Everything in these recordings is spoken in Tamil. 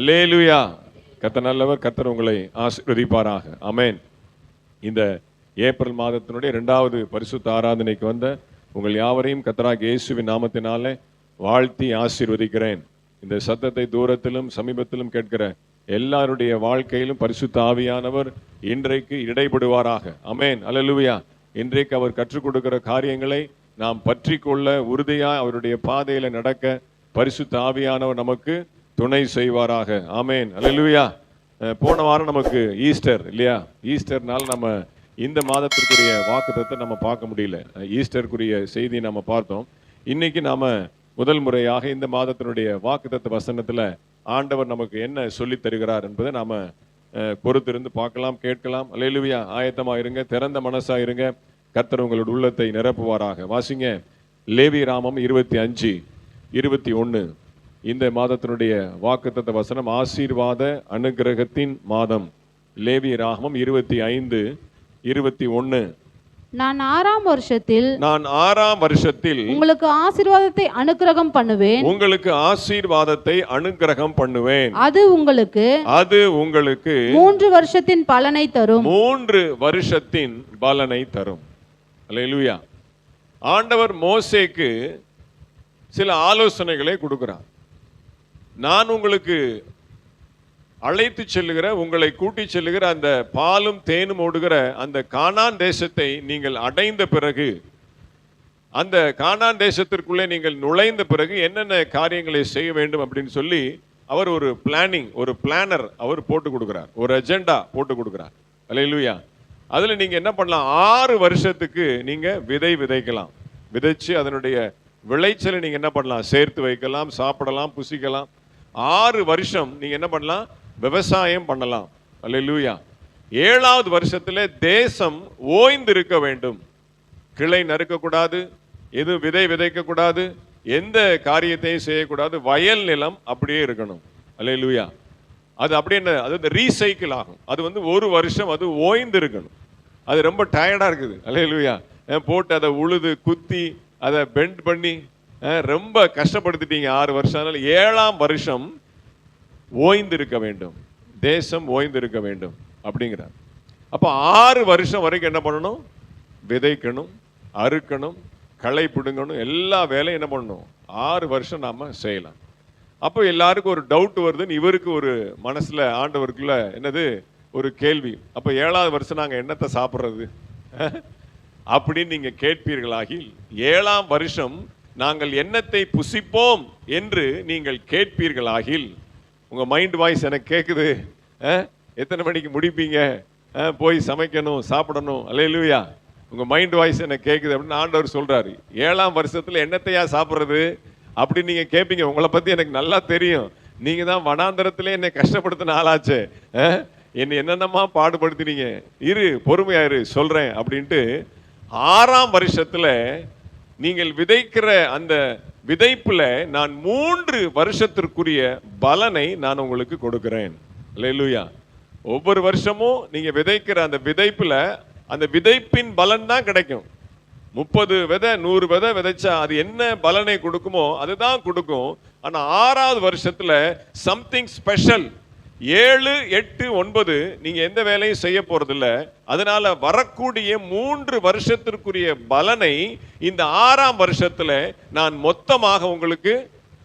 அல்லேலூயா. கர்த்தர் நல்லவர். கர்த்தர் உங்களை ஆசீர்வதிப்பாராக. ஆமென். இந்த ஏப்ரல் மாதத்தினுடைய 2வது பரிசுத்த ஆராதனைக்கு வந்த உங்கள் யாவரையும் கர்த்தராகிய இயேசுவின் நாமத்தினாலே வாழ்த்தி ஆசீர்வதிக்கிறேன். இந்த சத்தத்தை தூரத்திலும் சமீபத்திலும் கேட்கிற எல்லாருடைய வாழ்க்கையிலும் பரிசுத்த ஆவியானவர் இன்றைக்கு இடைபடுவாராக. ஆமென். அல்லேலூயா. இன்றைக்கு அவர் கற்றுக் கொடுக்கிற காரியங்களை நாம் பற்றி கொள்ள உறுதியாய் அவருடைய பாதையில நடக்க பரிசுத்த ஆவியானவர் நமக்கு துணை செய்வாராக. ஆமென். அல்லேலூயா. போன வாரம் நமக்கு ஈஸ்டர் இல்லையா? ஈஸ்டர்னால நம்ம இந்த மாதத்திற்குரிய வாக்குத்தத்தை நம்ம பார்க்க முடியல. ஈஸ்டருக்குரிய செய்தியை நம்ம பார்த்தோம். இன்னைக்கு நாம முதல் முறையாக இந்த மாதத்தினுடைய வாக்குத்தத்த வசனத்துல ஆண்டவர் நமக்கு என்ன சொல்லி தருகிறார் என்பதை நாம பொறுத்திருந்து பார்க்கலாம், கேட்கலாம். அல்லேலூயா. ஆயத்தமா இருங்க, திறந்த மனசா இருங்க. கர்த்தர் உங்களுடைய உள்ளத்தை நிரப்புவாராக. வாசிங்க லேவியராமம் 25:21. இந்த மாதத்தினுடைய வாக்குத்தத்த வசனம் ஆசீர்வாத அனுக்கிரகத்தின் மாதம். லேவியராகமம் 25:21. நான் 6ஆம் வருஷத்தில் உங்களுக்கு ஆசீர்வாதத்தை அனுக்கிரகம் பண்ணுவேன். உங்களுக்கு ஆசீர்வாதத்தை அனுக்கிரகம் பண்ணுவேன். அது உங்களுக்கு 3 வருஷத்தின் பலனை தரும். 3 வருஷத்தின் பலனை தரும். அல்லேலூயா. ஆண்டவர் மோசேக்கு சில ஆலோசனைகளை கொடுக்கிறார். நான் உங்களுக்கு அழைத்து செல்லுகிற, உங்களை கூட்டி செல்லுகிற அந்த பாலும் தேனும் ஓடுகிற அந்த கானான் தேசத்தை நீங்கள் அடைந்த பிறகு, அந்த கானான் தேசத்திற்குள்ளே நீங்கள் நுழைந்த பிறகு என்னென்ன காரியங்களை செய்ய வேண்டும் அப்படின்னு சொல்லி அவர் ஒரு பிளானர் அவர் போட்டு கொடுக்கிறார். ஒரு அஜெண்டா போட்டு கொடுக்கிறார். அல்லேலூயா. அதுல நீங்க என்ன பண்ணலாம்? 6 வருஷத்துக்கு நீங்க விதைக்கலாம். விதைச்சு அதனுடைய விளைச்சலை நீங்க என்ன பண்ணலாம்? சேர்த்து வைக்கலாம், சாப்பிடலாம், புசிக்கலாம். 6 வருஷம் நீங்க என்ன பண்ணலாம்? விவசாயம் பண்ணலாம். அல்லேலூயா. 7வது வருஷத்துல தேசம் ஓய்ந்து இருக்க வேண்டும். கிளை நறுக்கக்கூடாது, எது விதைக்க கூடாது, எந்த காரியத்தையும் செய்யக்கூடாது. வயல் நிலம் அப்படியே இருக்கணும். அல்லேலூயா. அது அப்படியே அது ரீசைக்கிள் ஆகும். அது 1 வருஷம் அது ஓய்ந்து இருக்கணும். அது ரொம்ப டயர்டா இருக்குது. அல்லேலூயா. போட்டு அதை உழுது குத்தி அதை பெண்ட் பண்ணி ரொம்ப கஷ்டப்படுத்திட்டீங்க 6 வருஷம். அதனால 7ஆம் வருஷம் ஓய்ந்து இருக்க வேண்டும், தேசம் ஓய்ந்து இருக்க வேண்டும் அப்படிங்கிறார். அப்போ 6 வருஷம் வரைக்கும் என்ன பண்ணணும்? விதைக்கணும், அறுக்கணும், களை பிடுங்கணும், எல்லா வேலையும் என்ன பண்ணணும்? 6 வருஷம் நாம செய்யலாம். அப்போ எல்லாருக்கும் ஒரு டவுட் வருதுன்னு இவருக்கு ஒரு மனசுல ஆண்டவருக்குள்ள என்னது ஒரு கேள்வி. அப்ப 7வது வருஷம் நாங்க என்னத்தை சாப்பிட்றது அப்படின்னு நீங்க கேட்பீர்களாகி, 7ஆம் வருஷம் நாங்கள் என்னத்தை புசிப்போம் என்று நீங்கள் கேட்பீர்களாகில், உங்க மைண்ட் வாய்ஸ் எனக்கு கேட்குது, எத்தனை மணிக்கு முடிப்பீங்க, போய் சமைக்கணும், சாப்பிடணும். அல்லேலூயா. உங்க மைண்ட் வாய்ஸ் எனக்கு கேட்குது அப்படின்னு ஆண்டவர் சொல்றாரு. 7ஆம் வருஷத்துல என்னத்தையா சாப்பிட்றது அப்படின்னு நீங்க கேட்பீங்க. உங்களை பத்தி எனக்கு நல்லா தெரியும். நீங்க தான் வனாந்தரத்திலே என்னை கஷ்டப்படுத்தின ஆளாச்சு. என்னை என்னென்னமா பாடுபடுத்தினீங்க. பொறுமையா இரு சொல்றேன் அப்படின்ட்டு 6ஆம் வருஷத்துல நீங்கள் விதைக்கிற அந்த விதைப்புல நான் 3 வருஷத்திற்குரிய பலனை நான் உங்களுக்கு கொடுக்கிறேன். அல்லேலூயா. ஒவ்வொரு வருஷமும் நீங்க விதைக்கிற அந்த விதைப்புல அந்த விதைப்பின் பலன் தான் கிடைக்கும். 30 விதை 100 விதை விதைச்சா அது என்ன பலனை கொடுக்குமோ அதுதான் கொடுக்கும். ஆனா 6வது வருஷத்துல சம்திங் ஸ்பெஷல். 7, 8, 9 நீங்க எந்த வேலையும் செய்ய போறதில்ல. அதனால வரக்கூடிய 3 வருஷத்திற்குரிய பலனை இந்த 6ஆம் வருஷத்துல நான் மொத்தமாக உங்களுக்கு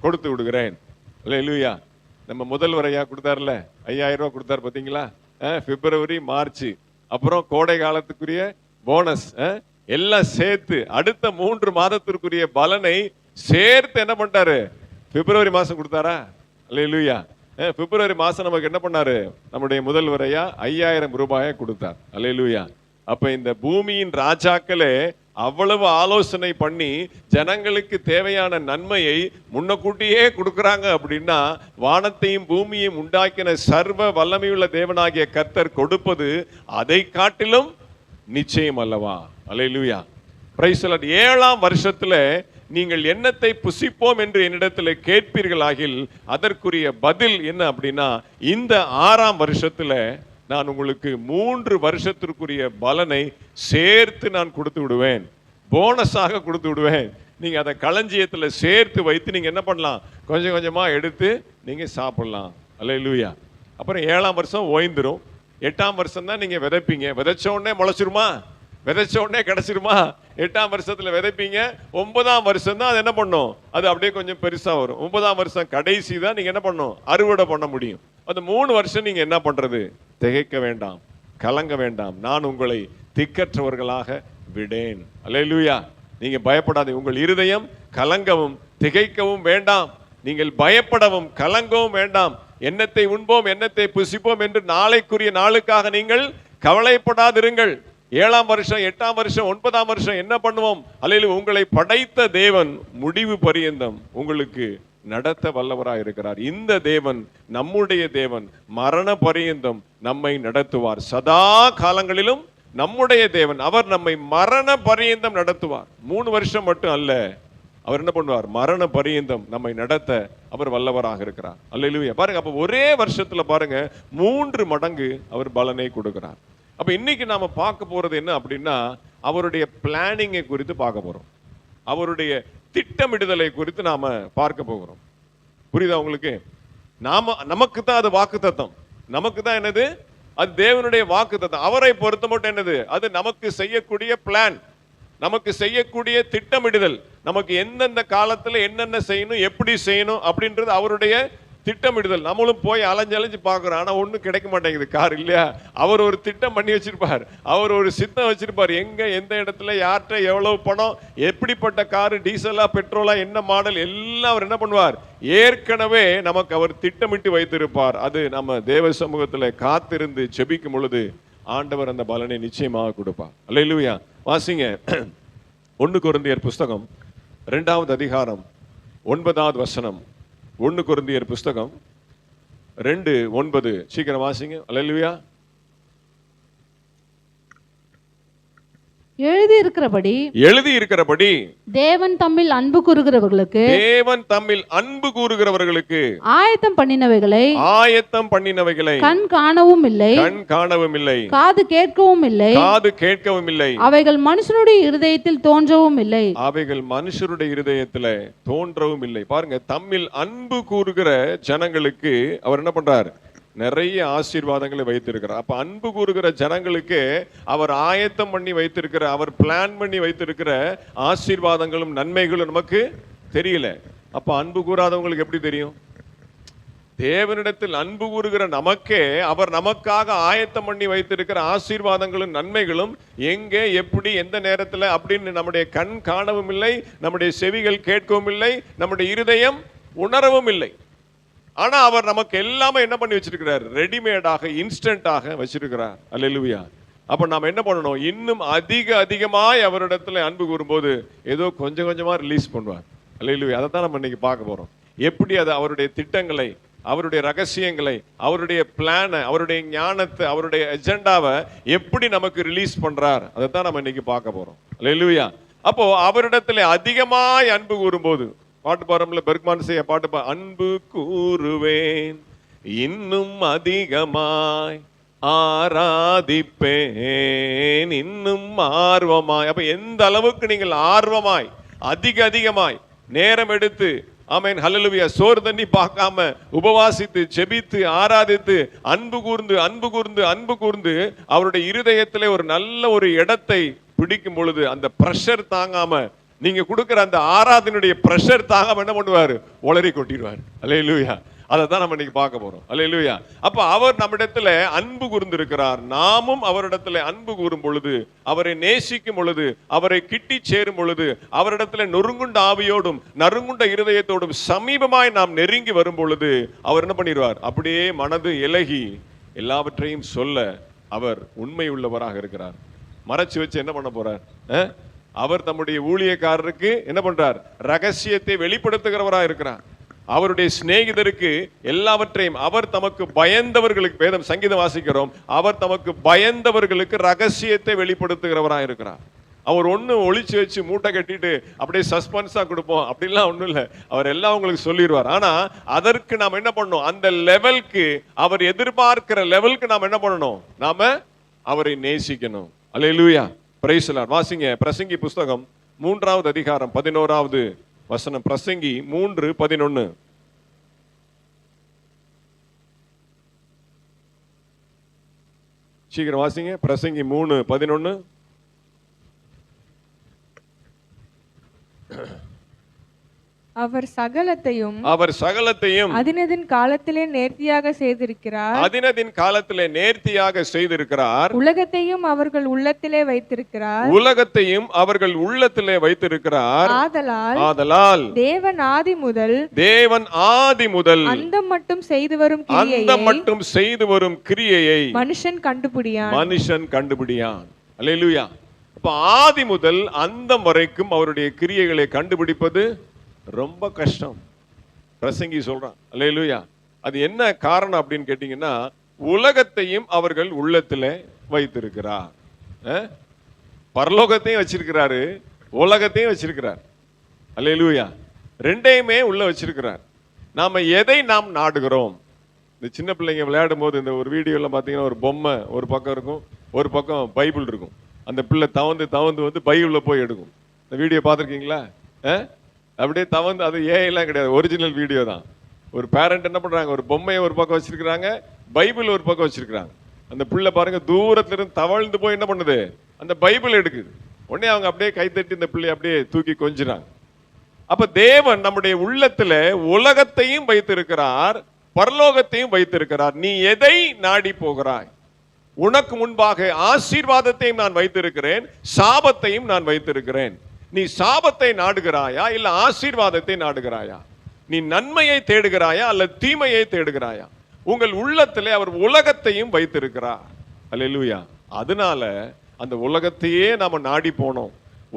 கொடுத்து விடுகிறேன். அல்லேலூயா. நம்ம முதல்வர் ஐயா கொடுத்தாருல, 5000 ரூபாய் கொடுத்தாரு பாத்தீங்களா? பிப்ரவரி, மார்ச், அப்புறம் கோடை காலத்துக்குரிய போனஸ் எல்லாம் சேர்த்து அடுத்த 3 மாதத்திற்குரிய பலனை சேர்த்து என்ன பண்ணிட்டாரு? பிப்ரவரி மாசம் கொடுத்தாரா? அல்லேலூயா. பிப்ரவரி மாசம் நமக்கு என்ன பண்ணாரு? நம்முடைய முதல்வரையா 5000 ரூபாயை கொடுத்தார். அல்லேலூயா. அப்ப இந்த பூமியின் ராஜாக்களே அவ்வளவு ஆலோசனை பண்ணி ஜனங்களுக்கு தேவையான நன்மையை முன்னக்கூட்டியே கொடுக்கறாங்க அப்படின்னா, வானத்தையும் பூமியையும் உண்டாக்கின சர்வ வல்லமையுள்ள தேவனாகிய கர்த்தர் கொடுப்பது அதை காட்டிலும் நிச்சயம் அல்லவா? அல்லேலூயா. Praise the Lord. 7ஆம் வருஷத்துல நீங்கள் என்னத்தை புசிப்போம் என்று என்னிடத்தில் கேட்பீர்களாகில் அதற்குரிய பதில் என்ன அப்படின்னா, இந்த 6ஆம் வருஷத்துல நான் உங்களுக்கு 3 வருஷத்திற்குரிய பலனை சேர்த்து நான் கொடுத்து விடுவேன். போனஸாக கொடுத்து விடுவேன். நீங்க அதை களஞ்சியத்துல சேர்த்து வைத்து நீங்க என்ன பண்ணலாம்? கொஞ்சம் கொஞ்சமா எடுத்து நீங்க சாப்பிடலாம். அல்லேலூயா. அப்புறம் 7ஆம் வருஷம் ஓய்ந்துரும். 8ஆம் வருஷம் தான் நீங்க விதைப்பீங்க. விதைச்ச உடனே முளைச்சிருமா? விதைச்ச உடனே கிடைச்சிருமா? 8ஆம் வருஷத்துல விதைப்பீங்க. 9ஆம் வருஷம் தான் அது என்ன பண்ணும்? அது அப்படியே கொஞ்சம் பெருசா வரும். 9ஆம் வருஷம் கடைசி தான் நீங்க என்ன பண்ணும்? அறுவடை பண்ண முடியும். அந்த 3 வருஷம் நீங்க என்ன பண்றது? திகைக்க வேண்டாம், கலங்க வேண்டாம், நான் உங்களை திக்கற்றவர்களாக விடேன். அல்லேலூயா. நீங்க பயப்படாதீங்க. உங்கள் இருதயம் கலங்கவும் திகைக்கவும் வேண்டாம். நீங்கள் பயப்படவும் கலங்கவும் வேண்டாம். எண்ணத்தை உண்போம், எண்ணத்தை புசிப்போம் என்று நாளைக்குரிய நாளுக்காக நீங்கள் கவலைப்படாதிருங்கள். 7ஆம் வருஷம், 8ஆம் வருஷம், 9ஆம் வருஷம் என்ன பண்ணுவோம்? அல்லேலூயா. உங்களை படைத்த தேவன் முடிவு பரியந்தம் உங்களுக்கு நடத்த வல்லவராய் இருக்கிறார். இந்த தேவன் நம்முடைய தேவன், மரண பரியந்தம் நம்மை நடத்துவார். சதா காலங்களிலும் நம்முடைய தேவன், அவர் நம்மை மரண பரியந்தம் நடத்துவார். 3 வருஷம் மட்டும் அல்ல, அவர் என்ன பண்ணுவார்? மரண பரியந்தம் நம்மை நடத்த அவர் வல்லவராக இருக்கிறார். அல்லேலூயா. பாருங்க, அப்ப ஒரே வருஷத்துல பாருங்க 3 மடங்கு அவர் பலனை கொடுக்கிறார். அப்ப இன்னைக்கு நாம பார்க்க போறது என்ன அப்படின்னா, அவருடைய பிளானிங்கை குறித்து பார்க்க போறோம். அவருடைய திட்டமிடுதலை குறித்து நாம பார்க்க போகிறோம். புரியுதா உங்களுக்கு? நமக்கு தான் அது வாக்குத்தத்தம். நமக்கு தான் என்னது? அது தேவனுடைய வாக்குத்தத்தம். அவரை பொறுத்த மட்டும் என்னது? அது நமக்கு செய்யக்கூடிய பிளான், நமக்கு செய்யக்கூடிய திட்டமிடுதல். நமக்கு எந்தெந்த காலத்துல என்னென்ன செய்யணும், எப்படி செய்யணும் அப்படின்றது அவருடைய திட்டமிடுதல். நம்மளும் போய் அலைஞ்சு பார்க்கிறோம், ஆனா ஒண்ணும் கிடைக்க மாட்டேங்குது கார், இல்லையா? அவர் ஒரு திட்டம் பண்ணி வச்சிருப்பார், அவர் ஒரு சித்தம் வச்சிருப்பார். எங்க எந்த இடத்துல யார்கிட்ட எவ்வளவு பணம், எப்படிப்பட்ட காரு, டீசலா பெட்ரோலா, என்ன மாடல், எல்லாம் அவர் என்ன பண்ணுவார்? ஏற்கனவே நமக்கு அவர் திட்டமிட்டு வைத்திருப்பார். அது நம்ம தேவ சமூகத்துல காத்திருந்து ஜெபிக்கும் பொழுது ஆண்டவர் அந்த பலனை நிச்சயமாக கொடுப்பார். அல்லேலூயா. வாசிங்க 1 கொரிந்தியர் புஸ்தகம் 2வது அதிகாரம் 9வது வசனம். 1 கொரிந்தியர் புஸ்தகம் 2:9. சீக்கிரம் வாசிங்க. அல்லேலூயா. எழுதி இருக்கிறபடி தேவன் தம்மில் அன்பு கூறுகிறவர்களுக்கு ஆயத்தம் பண்ணினவைகளை கண் காணவும் இல்லை, காது கேட்கவும் இல்லை, அவைகள் மனுஷனுடைய இருதயத்தில் தோன்றவும் இல்லை. பாருங்க, தம்மில் அன்பு கூறுகிற ஜனங்களுக்கு அவர் என்ன பண்றார்? நிறைய ஆசீர்வாதங்களை வைத்திருக்கிறார். அப்ப அன்பு கூறுகிற ஜனங்களுக்கு அவர் ஆயத்தம் பண்ணி வைத்திருக்கிற, அவர் பிளான் பண்ணி வைத்திருக்கிற ஆசீர்வாதங்களும் நன்மைகளும் நமக்கு தெரியல. அப்ப அன்பு கூறாதவங்களுக்கு எப்படி தெரியும்? தேவனிடத்தில் அன்பு கூறுகிற நமக்கே அவர் நமக்காக ஆயத்தம் பண்ணி வைத்திருக்கிற ஆசீர்வாதங்களும் நன்மைகளும் எங்கே, எப்படி, எந்த நேரத்தில் அப்படின்னு நம்முடைய கண் காணவும் இல்லை, நம்முடைய செவிகள் கேட்கவும் இல்லை, நம்முடைய இருதயம் உணரவும் இல்லை. ஆனா அவர் நமக்கு எல்லாமே என்ன பண்ணி வச்சிருக்கிறார்? ரெடிமேடாக, இன்ஸ்டன்டாக வச்சிருக்கிறார். அல்லேலூயா. அப்ப நாம என்ன பண்ணணும்? இன்னும் அதிகமாய் அவரிடத்துல அன்பு கூறும்போது ஏதோ கொஞ்சம் கொஞ்சமா ரிலீஸ் பண்ணுவார். அல்லேலூயா. அதை தான் நம்ம இன்னைக்கு பார்க்க போறோம். எப்படி அது அவருடைய திட்டங்களை, அவருடைய ரகசியங்களை, அவருடைய பிளான, அவருடைய ஞானத்தை, அவருடைய எஜெண்டாவை எப்படி நமக்கு ரிலீஸ் பண்றார், அதை தான் நம்ம இன்னைக்கு பார்க்க போறோம். அல்லேலூயா. அப்போ அவரிடத்துல அதிகமாய் அன்பு கூறும்போது, பாட்டு பாடுறோம்ல, பெர்க்மான் செய்ய பாட்டு, அன்பு கூறுவேன் இன்னும் அதிகமாய், ஆராதிப்பேன் இன்னும் ஆர்வமாய். அப்ப எந்த அளவுக்கு நீங்கள் ஆர்வமாய், அதிகமாய் நேரம் எடுத்து, ஆமென், ஹல்லேலூயா, சோறு தண்ணி பார்க்காம உபவாசித்து ஜெபித்து ஆராதித்து அன்பு கூர்ந்து அவருடைய இருதயத்திலே ஒரு நல்ல ஒரு இடத்தை பிடிக்கும் பொழுது, அந்த பிரஷர் தாங்காம, நீங்க கொடுக்கிற அந்த ஆராதனுடைய பிரஷர் தாங்காம என்ன பண்ணுவாரு? உளறி கொட்டிடுவார். அல்லேலூயா. அதை தான் நம்ம இன்னைக்கு பார்க்க போறோம். அல்லேலூயா. அப்ப அவர் நம்மிடத்துல அன்பு கூர்ந்திருக்கிறார். நாமும் அவரிடத்துல அன்பு கூறும் பொழுது, அவரை நேசிக்கும் பொழுது, அவரை கிட்டி சேரும் பொழுது, அவரிடத்துல நொறுங்குண்ட ஆவியோடும் நறுங்குண்ட இருதயத்தோடும் சமீபமாய் நாம் நெருங்கி வரும் பொழுது அவர் என்ன பண்ணிடுவார்? அப்படியே மனது இலகி எல்லாவற்றையும் சொல்ல அவர் உண்மை உள்ளவராக இருக்கிறார். மறைச்சு வச்சு என்ன பண்ண போறார்? அவர் தம்முடைய ஊழியக்காரருக்கு என்ன பண்றார்? ரகசியத்தை வெளிப்படுத்துகிறவராக இருக்கிறார். அவருடைய சிநேகிதருக்கு எல்லாவற்றையும், அவர் தமக்கு பயந்தவர்களுக்கு, வேதம் சங்கீதம் வாசிக்கிறோம், அவர் தமக்கு பயந்தவர்களுக்கு ரகசியத்தை வெளிப்படுத்துகிறவராக இருக்கிறார். அவர் ஒன்னும் ஒளிச்சு வச்சு மூட்டை கட்டிட்டு அப்படியே சஸ்பென்ஸா கொடுப்போம் அப்படிலாம் ஒண்ணும் இல்லை. அவர் எல்லாம் உங்களுக்கு சொல்லிடுவார். ஆனா அதற்கு நாம் என்ன பண்ணணும்? அந்த லெவலுக்கு, அவர் எதிர்பார்க்கிற லெவலுக்கு நாம் என்ன பண்ணணும்? நாம அவரை நேசிக்கணும். அல்லேலூயா. Praise the Lord. வாசிங்க பிரசங்கி புஸ்தகம் 3வது அதிகாரம் 11வது வசனம். பிரசங்கி 3:11. சீக்கிரம் வாசிங்க. பிரசங்கி 3:11. அவர் சகலத்தையும் அதினதின் காலத்திலே நேர்த்தியாக செய்திருக்கிறார். உலகத்தையும் அவர்கள் உள்ளத்திலே வைத்திருக்கிறார். ஆதலால் தேவன் ஆதி முதல் அந்தம் மட்டும் செய்து வரும் கிரியையை மனுஷன் கண்டுபிடியான். அல்லேலூயா. அப்ப ஆதி முதல் அந்தம் வரைக்கும் அவருடைய கிரியைகளை கண்டுபிடிப்பது ரொம்ப கஷ்டம். பிரசங்கி சொல்றான். அல்லேலூயா. அது என்ன காரணம் அப்படின்னு கேட்டீங்கன்னா, உலகத்தையும் அவர்கள் உள்ளத்திலே வைத்திருக்கிறார். பரலோகத்தையும் வச்சிருக்கிறாரு, உலகத்தையும் வச்சிருக்கிறார். அல்லேலூயா. ரெண்டையுமே உள்ள வச்சிருக்கிறார். நாம எதை நாம் நாடுகிறோம்? இந்த சின்ன பிள்ளைங்க விளையாடும் போது இந்த ஒரு வீடியோல பாத்தீங்கன்னா ஒரு பொம்மை ஒரு பக்கம் இருக்கும், ஒரு பக்கம் பைபிள் இருக்கும். அந்த பிள்ளை தவந்து வந்து பைபிள்ல போய் எடுக்கும். இந்த வீடியோ பார்த்துருக்கீங்களா? அப்படியே தவந்து, அது ஏஐலாம் கிடையாது, ஒரிஜினல் வீடியோ தான். ஒரு பேரண்ட் என்ன பண்றாங்க, ஒரு பொம்மையை ஒரு பக்கம் வச்சிருக்கிறாங்க, பைபிள் ஒரு பக்கம் வச்சிருக்கிறாங்க. அந்த பிள்ளை பாருங்க தூரத்துல இருந்து தவழ்ந்து போய் என்ன பண்ணுது, அந்த பைபிள் எடுக்குது. உடனே அவங்க அப்படியே கைத்தட்டி இந்த பிள்ளையை அப்படியே தூக்கி கொஞ்சுறாங்க. அப்ப தேவன் நம்முடைய உள்ளத்துல உலகத்தையும் வைத்திருக்கிறார், பரலோகத்தையும் வைத்திருக்கிறார். நீ எதை நாடி போகிறாய்? உனக்கு முன்பாக ஆசீர்வாதத்தையும் நான் வைத்திருக்கிறேன், சாபத்தையும் நான் வைத்திருக்கிறேன். நீ சாபத்தை நாடுகிறாயா இல்ல ஆசீர்வாதத்தை நாடுகிறாயா? நீ நன்மையை தேடுகிறாயா அல்ல தீமையை தேடுகிறாயா? உங்கள் உள்ளத்திலே அவர் உலகத்தையும் வைத்திருக்கிறார். அல்லேலூயா. அதனால அந்த உலகத்தையே நாம நாடி போனோம்,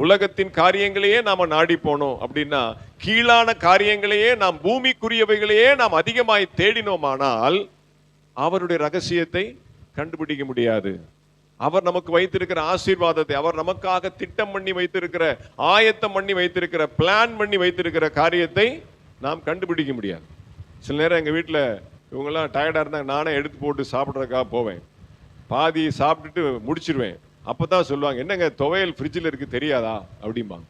உலகத்தின் காரியங்களையே நாம நாடி போனோம் அப்படின்னா, கீழான காரியங்களையே நாம், பூமிக்குரியவைகளையே நாம் அதிகமாய் தேடினோமானால் அவருடைய ரகசியத்தை கண்டுபிடிக்க முடியாது. அவர் நமக்கு வைத்திருக்கிற ஆசீர்வாதத்தை, அவர் நமக்காக திட்டம் பண்ணி வைத்திருக்கிற, ஆயத்தம் பண்ணி வைத்திருக்கிற, பிளான் பண்ணி வைத்திருக்கிற காரியத்தை நாம் கண்டுபிடிக்க முடியாது. சில நேரம் எங்கள் வீட்டில் இவங்கெல்லாம் டயர்டாக இருந்தாங்க, நானே எடுத்து போட்டு சாப்பிட்றதுக்காக போவேன். பாதி சாப்பிட்டுட்டு முடிச்சிருவேன். அப்போ தான் சொல்லுவாங்க, என்னங்க துவையல் ஃப்ரிட்ஜில் இருக்குது தெரியாதா அப்படிம்பாங்க.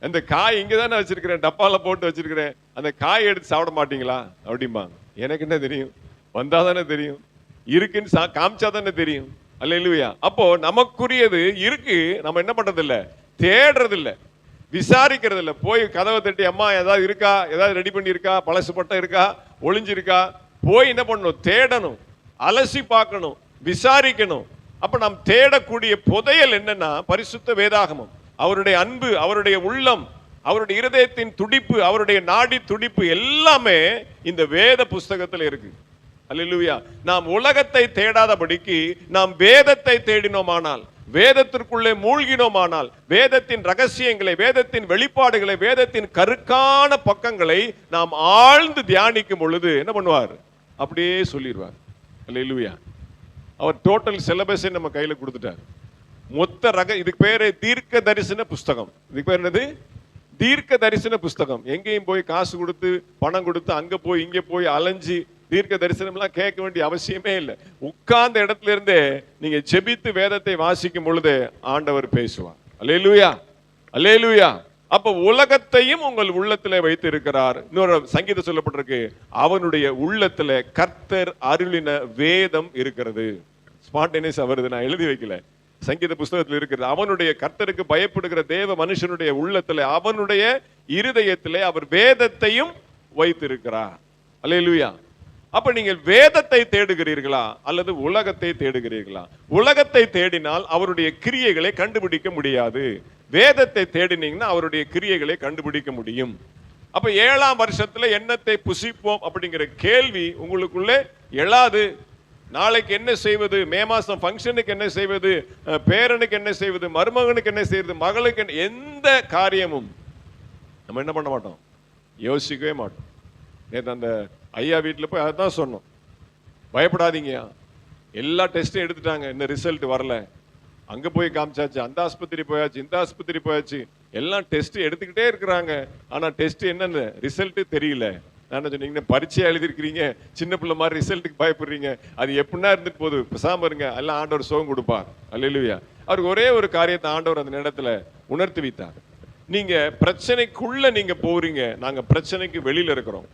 அந்த காய் இங்கே தானே வச்சிருக்கிறேன், டப்பாவில் போட்டு வச்சிருக்கிறேன், அந்த காய் எடுத்து சாப்பிட மாட்டீங்களா அப்படிம்பாங்க. எனக்கு என்ன தெரியும், வந்தால் தானே தெரியும், இருக்குன்னு காமிச்சா தானே தெரியும். அல்லேலூயா. அப்போ நமக்குரியது இருக்கு, நம்ம என்ன பண்றது இல்ல, தேடுறது இல்ல, விசாரிக்கிறது இல்ல. போய் கதவை தட்டி, அம்மா ஏதாவது இருக்கா, ஏதாவது ரெடி பண்ணி இருக்கா, பழசு பட்டம் இருக்கா, ஒளிஞ்சிருக்கா, போய் என்ன பண்ணணும், தேடணும், அலசி பார்க்கணும், விசாரிக்கணும். அப்ப நாம் தேடக்கூடிய புதையல் என்னன்னா பரிசுத்த வேதாகமம். அவருடைய அன்பு, அவருடைய உள்ளம், அவருடைய இருதயத்தின் துடிப்பு, அவருடைய நாடி துடிப்பு எல்லாமே இந்த வேத புஸ்தகத்தில் இருக்கு. அல்லேலூயா. நாம் உலகத்தை தேடாதபடிக்கு நாம் வேதத்தை தேடினோமானால், வேதத்திற்குள்ளே மூழ்கினோமானால், வேதத்தின் ரகசியங்களை, வேதத்தின் வெளிப்பாடுகளை, வேதத்தின் கருக்கான பக்கங்களை நாம் ஆழ்ந்து தியானிக்கும் பொழுது என்ன பண்ணுவார், அப்படியே சொல்லிடுவார். அல்லேலூயா. அவர் டோட்டல் சிலபஸை நம்ம கையில கொடுத்துட்டார். மொத்த இதுக்கு பேரு தீர்க்க தரிசன புஸ்தகம். இதுக்கு பேர் என்னது, தீர்க்க தரிசன புஸ்தகம். எங்கேயும் போய் காசு கொடுத்து பணம் கொடுத்து அங்க போய் இங்க போய் அலைஞ்சி தீர்க்க தரிசனம்லாம் கேட்க வேண்டிய அவசியமே இல்லை. உட்கார்ந்த இடத்துல இருந்தே நீங்க ஜெபித்து வேதத்தை வாசிக்கும் பொழுது ஆண்டவர் பேசுவார். அல்லேலூயா, அல்லேலூயா. அப்ப உலகத்தையும் உங்கள் உள்ளத்திலே வைத்து இருக்கிறார். இன்னொரு சங்கீதம் சொல்லப்பட்டிருக்கு, அவனுடைய உள்ளத்துல கர்த்தர் அருளின வேதம் இருக்கிறது. ஸ்பான்டேனியஸ் வருது, நான் எழுதி வைக்கல, சங்கீத புஸ்தகத்தில் இருக்கிறது. அவனுடைய கர்த்தருக்கு பயப்படுகிற தேவ மனுஷனுடைய உள்ளத்துல, அவனுடைய இருதயத்திலே அவர் வேதத்தையும் வைத்திருக்கிறார். அல்லேலூயா. அப்ப நீங்கள் வேதத்தை தேடுகிறீர்களா அல்லது உலகத்தை தேடுகிறீர்களா? உலகத்தை தேடினால் அவருடைய கிரியைகளை கண்டுபிடிக்க முடியாது. வேதத்தை தேடினீங்கன்னா அவருடைய கிரியைகளை கண்டுபிடிக்க முடியும். அப்ப 7ஆம் வருஷத்துல என்னத்தை புசிப்போம் அப்படிங்கிற கேள்வி உங்களுக்குள்ளே எழாது. நாளைக்கு என்ன செய்வது, மே மாசம் ஃபங்க்ஷனுக்கு என்ன செய்வது, பேரனுக்கு என்ன செய்வது, மருமகனுக்கு என்ன செய்வது, மகளுக்கு எந்த காரியமும் நம்ம என்ன பண்ண மாட்டோம், யோசிக்கவே மாட்டோம். நேற்று அந்த ஐயா வீட்டில் போய் அதான் சொன்னோம், பயப்படாதீங்க, எல்லா டெஸ்ட்டும் எடுத்துட்டாங்க, இன்னும் ரிசல்ட் வரல. அங்கே போய் காமிச்சாச்சு, அந்த ஆஸ்பத்திரி போயாச்சு, இந்த ஆஸ்பத்திரி போயாச்சு, எல்லாம் டெஸ்ட் எடுத்துக்கிட்டே இருக்கிறாங்க. ஆனால் டெஸ்ட் என்னன்னு ரிசல்ட்டு தெரியல. நான் சொன்னீங்க, பரீட்சையா எழுதிருக்கிறீங்க, சின்ன பிள்ளை மாதிரி ரிசல்ட்டுக்கு பயப்படுறீங்க, அது எப்படின்னா இருந்துட்டு போகுது, பேசாம இருங்க, எல்லாம் ஆண்டவர் சுகம் கொடுப்பார். அல்லேலூயா. அவருக்கு ஒரே ஒரு காரியத்தை ஆண்டவர் அந்த இடத்துல உணர்த்தி வைத்தார். நீங்க பிரச்சனைக்குள்ள நீங்க போறீங்க, நாங்க பிரச்சனைக்கு வெளியில இருக்கிறோம்.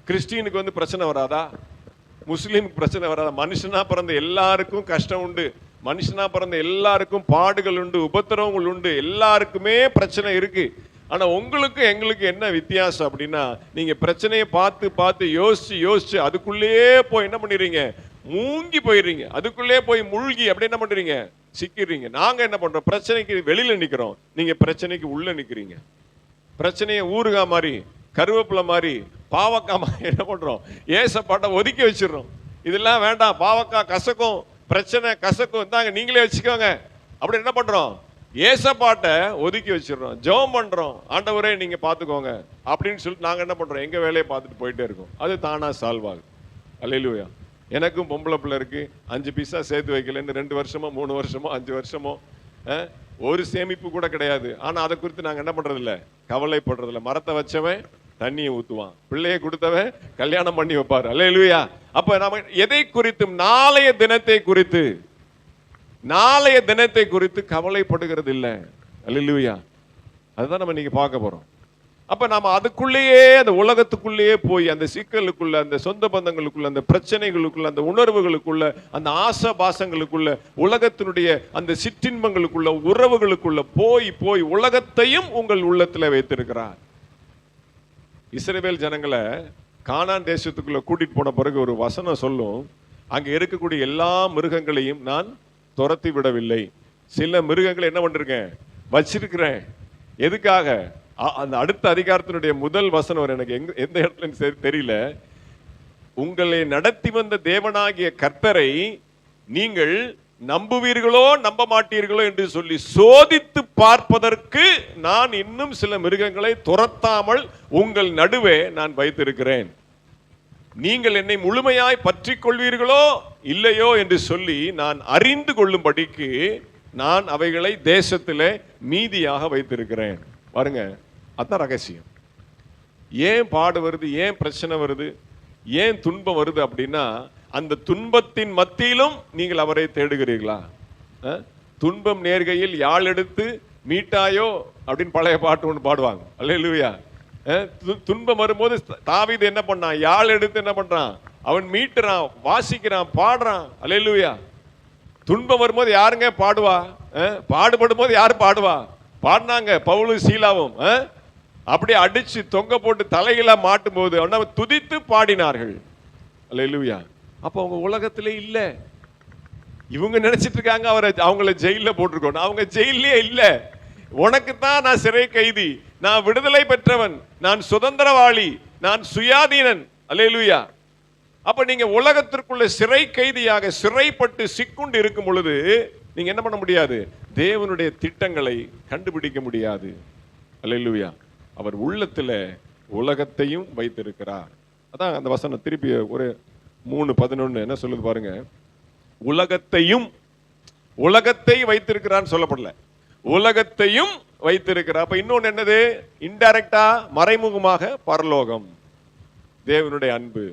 கிறிஸ்டியனுக்கு வந்து பிரச்சனை வராதா? முஸ்லீமுக்கு பிரச்சனை வராது. மனுஷனா பிறந்த எல்லாருக்கும் கஷ்டம் உண்டு, மனுஷனா பிறந்த எல்லாருக்கும் பாடுகள் உண்டு, உபத்திரவங்கள் உண்டு, எல்லாருக்குமே பிரச்சனை இருக்கு. ஆனா உங்களுக்கு எங்களுக்கு என்ன வித்தியாசம் அப்படின்னா, நீங்க பிரச்சனையை பார்த்து பார்த்து யோசிச்சு யோசிச்சு அதுக்குள்ளேயே போய் என்ன பண்ணிடுறீங்க, மூங்கி போயிடுறீங்க. அதுக்குள்ளே போய் மூழ்கி அப்படி என்ன பண்றீங்க, சிக்கிறீங்க. நாங்க என்ன பண்றோம், பிரச்சனைக்கு வெளியில நிக்கிறோம், நீங்க பிரச்சனைக்கு உள்ள நிக்கிறீங்க. பிரச்சனையை ஊறுகா மாதிரி, கருவேப்பிலை மாதிரி, பாவக்காய் மாதிரி என்ன பண்றோம், ஏசப்பாட்டை ஒதுக்கி வச்சிடறோம். இதெல்லாம் வேண்டாம், பாவக்காய் கசக்கும், பிரச்சனை கசக்கும், இந்தாங்க நீங்களே வச்சுக்கோங்க அப்படி என்ன பண்றோம், ஏசப்பாட்டை ஒதுக்கி வச்சிடறோம். ஜெபம் பண்றோம், ஆண்டவரே நீங்க பாத்துக்கோங்க அப்படின்னு சொல்லிட்டு நாங்க என்ன பண்றோம், எங்க வேலையை பார்த்துட்டு போயிட்டே இருக்கோம். அது தானா சால்வ் ஆகுது. அல்லேலூயா. எனக்கும் பொம்பளை பிள்ளை இருக்கு, 5 பைசா சேர்த்து வைக்கலன்னு 2 வருஷமோ 3 வருஷமோ 5 வருஷமோ ஒரு சேமிப்பு கூட கிடையாது. ஆனா அதை குறித்து நாங்க என்ன பண்றது இல்ல, கவலைப்படுறது இல்ல. மரத்தை வச்சவன் தண்ணியை ஊத்துவான், பிள்ளையை கொடுத்தவன் கல்யாணம் பண்ணி வைப்பாரு. அல்லேலூயா. அப்ப நாம எதை குறித்தும் நாளைய தினத்தை குறித்து கவலைப்படுகிறது இல்லை. அல்லேலூயா. அதுதான் நம்ம இன்னைக்கு பார்க்க போறோம். அப்ப நாம அதுக்குள்ளேயே, அந்த உலகத்துக்குள்ளேயே போய் அந்த சிக்கலுக்குள்ள, அந்த சொந்த பந்தங்களுக்குள்ள, அந்த பிரச்சனைகளுக்குள்ள, அந்த உணர்வுகளுக்குள்ள, அந்த ஆசை பாசங்களுக்குள்ள, உலகத்தினுடைய அந்த சிற்றின்பங்களுக்குள்ள, உறவுகளுக்குள்ள போய் போய் உலகத்தையும் உங்கள் உள்ளத்துல வைத்திருக்கிறார். இஸ்ரவேல் ஜனங்களை கானான் தேசத்துக்குள்ள கூட்டிட்டு போன பிறகு ஒரு வசனம் சொல்லும், அங்க இருக்கக்கூடிய எல்லா மிருகங்களையும் நான் துரத்தி விடவில்லை, சில மிருகங்களை என்ன பண்ணிருக்கேன், வச்சிருக்கிறேன். எதுக்காக? அந்த அடுத்த அதிகாரத்தினுடைய முதல் வசனம் எனக்கு எந்த இடத்துல தெரியல. உங்களை நடத்தி வந்த தேவனாகிய கர்த்தரை நீங்கள் நம்புவீர்களோ நம்ப மாட்டீர்களோ என்று சொல்லி சோதித்து பார்ப்பதற்கு நான் இன்னும் சில மிருகங்களை துரத்தாமல் உங்கள் நடுவே நான் வைத்திருக்கிறேன். நீங்கள் என்னை முழுமையாய் பற்றி கொள்வீர்களோ இல்லையோ என்று சொல்லி நான் அறிந்து கொள்ளும்படிக்கு நான் அவைகளை தேசத்திலே மீதியாக வைத்திருக்கிறேன். பாருங்க, அதான் ரகசியம். ஏன் பாடு வருது, ஏன் பிரச்சனை வருது, ஏன் துன்பம் வருது அப்படின்னா, அந்த துன்பத்தின் மத்தியிலும் நீங்கள் அவரை தேடுகிறீர்களா? துன்பம் நேர்கையில் யாழ் எடுத்து மீட்டாயோ அப்படின்னு பழைய பாட்டு ஒன்று பாடுவாங்க. அல்லேலூயா. துன்பம் வரும்போது தாவீது என்ன பண்ணான், யாழ் எடுத்து என்ன பண்றான், அவன் மீட்டுறான், வாசிக்கிறான், பாடுறான். அல்லேலூயா. துன்பம் வரும்போது யாருங்க பாடுவா? பாடுபடும் போது யாரு பாடுவா? பாடினாங்க பவுலும் சீலாவும். அப்படியே அடிச்சு தொங்க போட்டு தலையில மாட்டும் போது அவனை துதித்து பாடினார்கள். அல்லேலூயா. அப்ப அவங்க உலகத்திலே இல்ல. இவங்க நினைச்சிட்டு இருக்காங்க அவங்கள ஜெயில போட்டிருக்கோம். அவங்க ஜெயிலே இல்ல. உனக்கு தான் நான் சிறை கைதி, நான் விடுதலை பெற்றவன், நான் சுதந்திரவாளி, நான் சுயாதீனன். அல்லேலூயா. அப்ப நீங்க உலகத்திற்குள்ள சிறை கைதியாக சிறைப்பட்டு சிக்குண்டு இருக்கும் பொழுது நீங்க என்ன பண்ண முடியாது, தேவனுடைய திட்டங்களை கண்டுபிடிக்க முடியாது. அல்லேலூயா. அவர் உள்ளத்துல உலகத்தையும் வைத்திருக்கிறார். அதான் அந்த வசனம் திருப்பி ஒரு 3:11 என்ன சொல்லுது பாருங்க. உலகத்தை வைத்திருக்கிறான்னு சொல்லப்படல, உலகத்தையும் வைத்திருக்கிறார். அப்ப இன்னொன்னு என்னது, இன்டைரக்டா மறைமுகமாக பரலோகம், தேவனுடைய அன்பு.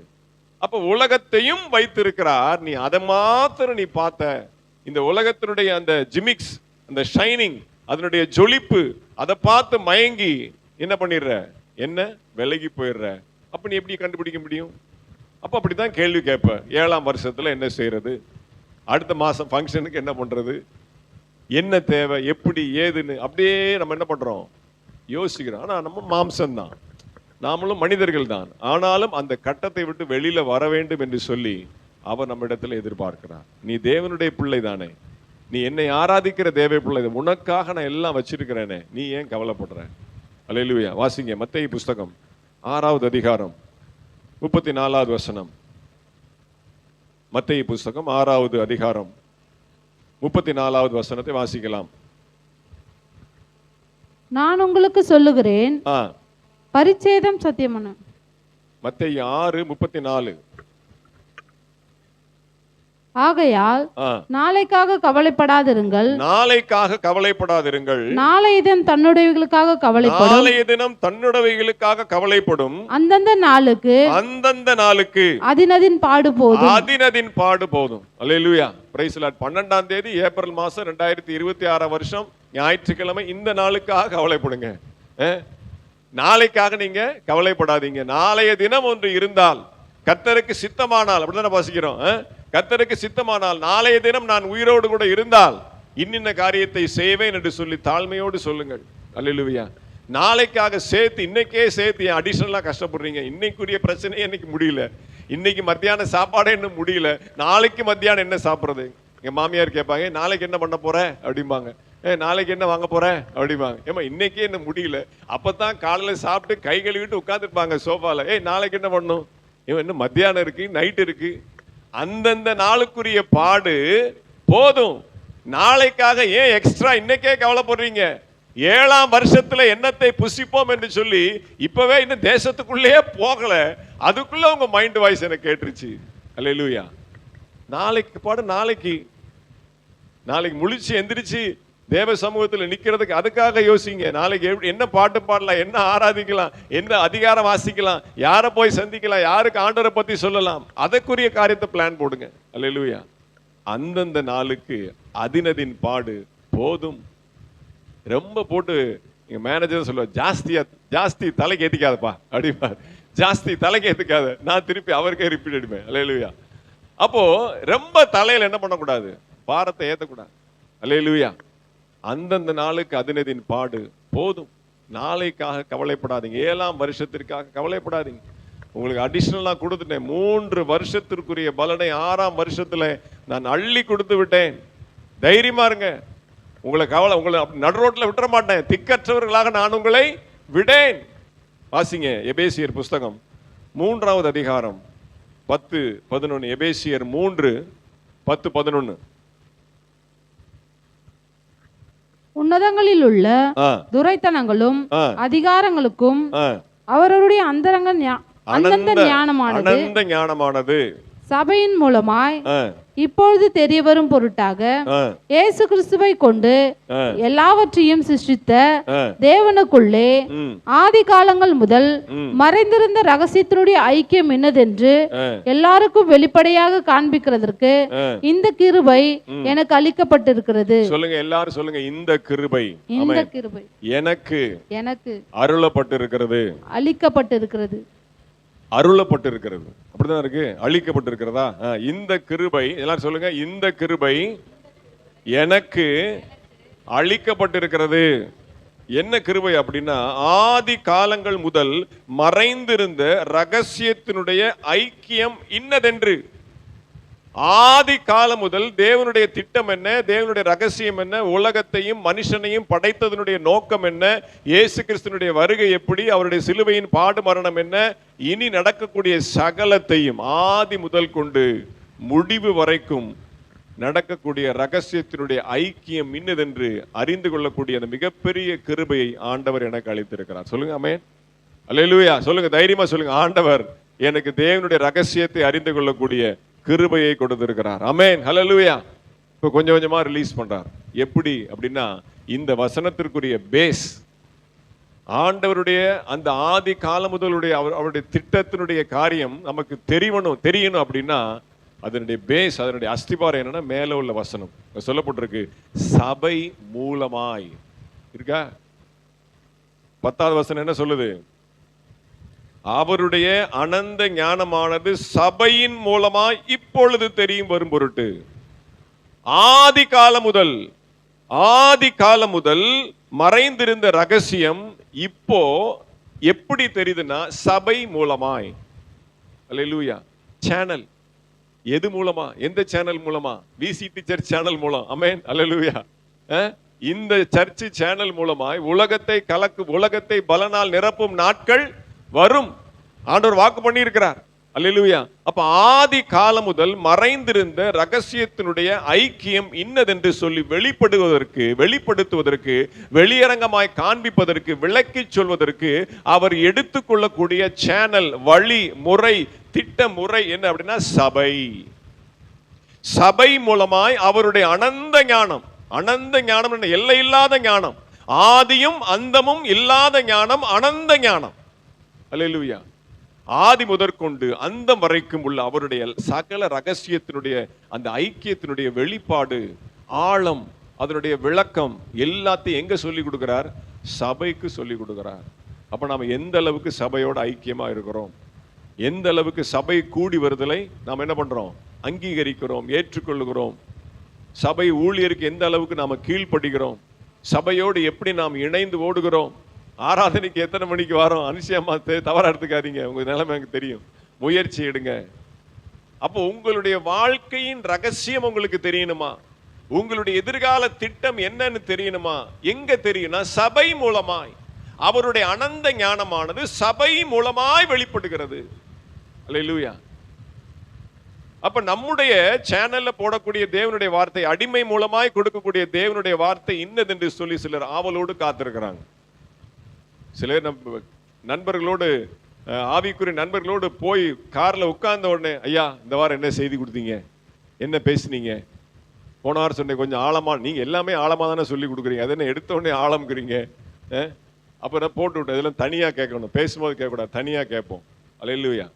அப்ப உலகத்தையும் வைத்திருக்கிறார். நீ அதை மாத்திரம் நீ பார்த்த, இந்த உலகத்தினுடைய அந்த ஜிமிக்ஸ், அந்த ஷைனிங், அதனுடைய ஜொலிப்பு, அதை பார்த்து மயங்கி என்ன பண்ணிடுற, என்ன விலகி போயிடுற. அப்ப நீ எப்படி கண்டுபிடிக்க முடியும்? அப்ப அப்படித்தான் கேள்வி கேட்ப, 7ஆம் வருஷத்துல என்ன செய்யறது, அடுத்த மாசம் ஃபங்க்ஷனுக்கு என்ன பண்றது, என்ன தேவை, எப்படி ஏதுன்னு அப்படியே நம்ம என்ன பண்றோம், யோசிக்கிறோம். ஆனா நம்ம மாம்சம்தான், நாமளும் மனிதர்கள் தான். ஆனாலும் அந்த கட்டத்தை விட்டு வெளியில வர வேண்டும் என்று சொல்லி அவர் நம்ம இடத்துல எதிர்பார்க்கிறார். நீ தேவனுடைய பிள்ளை தானே, நீ என்னை ஆராதிக்கிற தேவ பிள்ளை, உனக்காக நான் எல்லாம் வச்சிருக்கிறேனே, நீ ஏன் கவலைப்படுற? அல்லேலூயா. வாசிங்க மத்தேயு புஸ்தகம் 6வது அதிகாரம் 34வது வசனம். மத்தேயு புஸ்தகம் 6வது அதிகாரம் 34வது வசனத்தை வாசிக்கலாம். நான் உங்களுக்கு சொல்லுகிறேன், பரிச்சேதம் சத்தியமான. மத்தேயு 6:34. ஆகையால் நாளைக்காக கவலைப்படாதிருங்கள், நாளைய தினம் தன்னுடையவைகளுக்காக கவலைப்படும், அந்தந்த நாளுக்கு அதினதின் பாடு போதும். அல்லேலூயா. Praise the Lord. 12ஆம் தேதி ஏப்ரல் மாசம் 2026 வருஷம் ஞாயிற்றுக்கிழமை. இந்த நாளுக்காக கவலைப்படுங்க, நாளைக்காக நீங்க கவலைப்படாதீங்க. நாளைய தினம் ஒன்று இருந்தால் கர்த்தருக்கு சித்தமானால், அப்படிதான் வாசிக்கிறோம். கர்த்தருக்கு சித்தமானால் நாளைய தினம் நான் உயிரோடு கூட இருந்தால் இன்னின்ன காரியத்தை செய்வேன் என்று சொல்லி தாழ்மையோடு சொல்லுங்கள். அல்லேலூயா. நாளைக்காக சேர்த்து, இன்னைக்கே சேர்த்து ஏன் அடிஷனலா கஷ்டப்படுறீங்க? இன்னைக்குரிய பிரச்சனையே இன்னைக்கு முடியல, இன்னைக்கு மத்தியான சாப்பாடே இன்னும் முடியல, நாளைக்கு மத்தியானம் என்ன சாப்பிட்றது? எங்க மாமியார் கேட்பாங்க, நாளைக்கு என்ன பண்ண போற அப்படிம்பாங்க. நாளைக்கு என்ன வாங்க போற அப்படிம்பாங்க. ஏமா இன்னைக்கே என்ன முடியல. அப்பதான் காலையில சாப்பிட்டு கை கழுவிட்டு உட்காந்துருப்பாங்க சோஃபால. நாளைக்கு என்ன பண்ணும்? இன்னும் மத்தியானம் இருக்கு, நைட் இருக்கு. அந்தந்த நாளுக்குரிய பாடு போதும். நாளைக்காக ஏன் எக்ஸ்ட்ரா இன்னைக்கே கவலைப்படுறீங்க? 7ஆம் வருஷத்துல என்னத்தை புசிப்போம் என்று சொல்லி இப்பவே இன்னும் தேசத்துக்குள்ளேயே போகல, அதுக்குள்ள உங்க மைண்ட் வாய்ஸ் எனக்கு கேட்டுருச்சு. அல்லேலூயா. நாளைக்கு பாடு, நாளைக்கு முழிச்சு எந்திரிச்சு தேவ சமூகத்தில் நிக்கிறதுக்கு அதுக்காக யோசிங்க. நாளைக்கு என்ன பாட்டு பாடலாம், என்ன ஆராதிக்கலாம், என்ன அதிகாரம் வாசிக்கலாம், யாரை போய் சந்திக்கலாம், யாருக்கு ஆண்டவரை பத்தி சொல்லலாம், அதற்குரிய காரியத்தை பிளான் போடுங்க. அல்லேலூயா. அந்தந்த நாளுக்கு அதினதின் பாடு போதும். ரொம்ப போட்டு எங்க மேனேஜர் சொல்லுவார், ஜாஸ்தி தலைக்கு ஏத்திக்காதப்பா அப்படிப்பா. ஜாஸ்தி தலைக்கு ஏத்துக்காத. நான் திருப்பி அவருக்கே ரிப்பீட் அடிப்பேன். அல்லேலூயா. அப்போ ரொம்ப தலையில என்ன பண்ணக்கூடாது? பாரத்தை ஏத்தக்கூடாது. அல்லேலூயா. அந்தந்த நாளுக்கு அதினதின் பாடு போதும். நாளைக்காக கவலைப்படாதீங்க, 7ஆம் வருஷத்திற்காக கவலைப்படாதீங்க. உங்களுக்கு அடிஷனலா கொடுத்துட்டேன். 3 வருஷத்திற்குரிய பலனை 6ஆம் வருஷத்துல நான் அள்ளி கொடுத்து விட்டேன். தைரியமா இருங்க. உங்களை நடுரோட்ல விட்டுற மாட்டேன். திக்கற்றவர்களாக நான் உங்களை விடேன். வாசிங்க எபேசியர் புஸ்தகம் 3ஆவது அதிகாரம் 10-11. எபேசியர் 3:10-11. உன்னதங்களில் உள்ள துரைத்தனங்களும் அதிகாரங்களுக்கும் அவருடைய அனந்த ஞானமானது சபையின் மூலமாய் இப்பொழுது தெரிய வரும் பொருட்டாக இயேசு கிறிஸ்துவை கொண்டு எல்லாவற்றையும் சிருஷ்டித்த தேவனுக்குள்ளே ஆதி காலங்கள் முதல் மறைந்திருந்த ரகசியத்தினுடைய ஐக்கியம் என்னதென்று எல்லாருக்கும் வெளிப்படையாக காண்பிக்கிறதற்கு இந்த கிருபை எனக்கு அளிக்கப்பட்டிருக்கிறது. சொல்லுங்க, எல்லாரும் சொல்லுங்க. இந்த கிருபை எனக்கு அருளப்பட்டிருக்கிறது, அளிக்கப்பட்டிருக்கிறது. அருளப்பட்டிருக்கிறது. அப்படிதான் இருக்கு. அளிக்கப்பட்டிருக்கிறதா? இந்த கிருபை, எல்லாரும் சொல்லுங்க. இந்த கிருபை எனக்கு அளிக்கப்பட்டிருக்கிறது. என்ன கிருபை அப்படின்னா, ஆதி காலங்கள் முதல் மறைந்திருந்த ரகசியத்தினுடைய ஐக்கியம் இன்னதென்று. ஆதி காலம் முதல் தேவனுடைய திட்டம் என்ன, தேவனுடைய ரகசியம் என்ன, உலகத்தையும் மனுஷனையும் படைத்ததனுடைய நோக்கம் என்ன, இயேசு கிறிஸ்துனுடைய வருகை எப்படி, அவருடைய சிலுவையின் பாடு மரணம் என்ன, இனி நடக்கக்கூடிய சகலத்தையும் ஆதி முதல் கொண்டு முடிவு வரைக்கும் நடக்கக்கூடிய ரகசியத்தினுடைய ஐக்கியம் இன்னதென்று அறிந்து கொள்ளக்கூடிய அந்த மிகப்பெரிய கிருபையை ஆண்டவர் எனக்கு அளித்திருக்கிறார். சொல்லுங்க ஆமென். அல்லேலூயா. சொல்லுங்க, தைரியமா சொல்லுங்க. ஆண்டவர் எனக்கு தேவனுடைய ரகசியத்தை அறிந்து கொள்ளக்கூடிய கிருபையை கொடுத்திருக்கிறார். ஆமென். ஹல்லேலூயா. இப்போ கொஞ்சம் கொஞ்சமா ரிலீஸ் பண்றார். எப்படி அப்படின்னா, இந்த வசனத்திற்குரிய பேஸ் ஆண்டவருடைய அந்த ஆதி காலம் முதலுடைய அவருடைய திட்டத்தினுடைய காரியம் நமக்கு தெரியணும் அப்படின்னா, அதனுடைய பேஸ், அதனுடைய அஸ்திபாரம் என்னன்னா, மேல உள்ள வசனம் சொல்லப்பட்டிருக்கு, சபை மூலமாய் இருக்கா. 10வது வசனம் என்ன சொல்லுது? அவருடைய அனந்த ஞானமானது சபையின் மூலமாய் இப்பொழுது தெரியும் வரும் பொருட்டு. ஆதி காலம் முதல் மறைந்திருந்த ரகசியம் இப்போ எப்படி தெரியுதுன்னா, சபை மூலமாய். அல்லேலூயா. சேனல் எது மூலமா? எந்த சேனல் மூலமா? விசிடி சர்ச் சேனல் மூலம். ஆமென். அல்லேலூயா. இந்த சர்ச் சேனல் மூலமாய் உலகத்தை பலனால் நிரப்பும் நாட்கள் வரும். ஆண்டவர் வாக்கு பண்ணி இருக்கிறார். அல்லேலூயா. அப்ப ஆதி காலம் முதல் மறைந்திருந்த ரகசியத்தினுடைய ஐக்கியம் இன்னதென்று சொல்லி வெளிப்படுத்துவதற்கு, வெளியரங்கமாய் காண்பிப்பதற்கு, விளக்கி சொல்வதற்கு அவர் எடுத்துக்கொள்ளக்கூடிய சேனல், வழி, முறை, திட்ட முறை என்ன அப்படின்னா, சபை மூலமாய் அவருடைய அனந்த ஞானம் என்ன? எல்லை இல்லாத ஞானம், ஆதியும் அந்தமும் இல்லாத ஞானம், அனந்த ஞானம். அல்லேலூயா. ஆதி முதற்கொண்டு அந்தம் வரைக்கும் உள்ள அவருடைய சகல ரகசியத்தினுடைய அந்த ஐக்கியத்தினுடைய வெளிப்பாடு, ஆழம், அதனுடைய விளக்கம் எல்லாத்தையும் எங்க சொல்லி கொடுக்கிறார்? சபைக்கு சொல்லி கொடுக்கிறார். அப்ப நாம எந்த அளவுக்கு சபையோட ஐக்கியமா இருக்கிறோம்? எந்த அளவுக்கு சபை கூடி வருதலை நாம் என்ன பண்றோம், அங்கீகரிக்கிறோம், ஏற்றுக்கொள்கிறோம். சபை ஊழியருக்கு எந்த அளவுக்கு நாம கீழ்ப்படுகிறோம், சபையோடு எப்படி நாம் இணைந்து ஓடுகிறோம். ஆராதனைக்கு எத்தனை மணிக்கு வரோம், அனுஷியமா தவறா எடுத்துக்காதீங்க, உங்க நிலைமை எனக்கு தெரியும், முயற்சி எடுங்க. அப்போ உங்களுடைய வாழ்க்கையின் ரகசியம் உங்களுக்கு தெரியணுமா, உங்களுடைய எதிர்கால திட்டம் என்னன்னு தெரியணுமா, எங்க தெரியும்னா சபை மூலமாய். அவருடைய அனந்த ஞானமானது சபை மூலமாய் வெளிப்படுகிறது. அல்லேலூயா. அப்ப நம்முடைய சேனல்ல போடக்கூடிய தேவனுடைய வார்த்தை, அடிமை மூலமாய் கொடுக்கக்கூடிய தேவனுடைய வார்த்தை இன்னது என்று சொல்லி சிலர் ஆவலோடு காத்திருக்கிறாங்க. சிலர் நண்பர்களோடு, ஆவிக்குரிய நண்பர்களோடு போய் கார்ல உட்கார்ந்த உடனே, ஐயா இந்த வாரம் என்ன செய்தி கொடுத்தீங்க, என்ன பேசுனீங்க, போன வாரம் சொன்னேன் கொஞ்சம் ஆழமா, நீங்க எல்லாமே ஆழமா தானே சொல்லி கொடுக்குறீங்க, அதை என்ன எடுத்த உடனே ஆழம்ங்கிறீங்க. அப்புறம் போட்டு விட்டு இதெல்லாம் தனியா கேட்கணும், பேசும்போது கேட்கக்கூடாது, தனியா கேட்போம். அல்லேலூயா.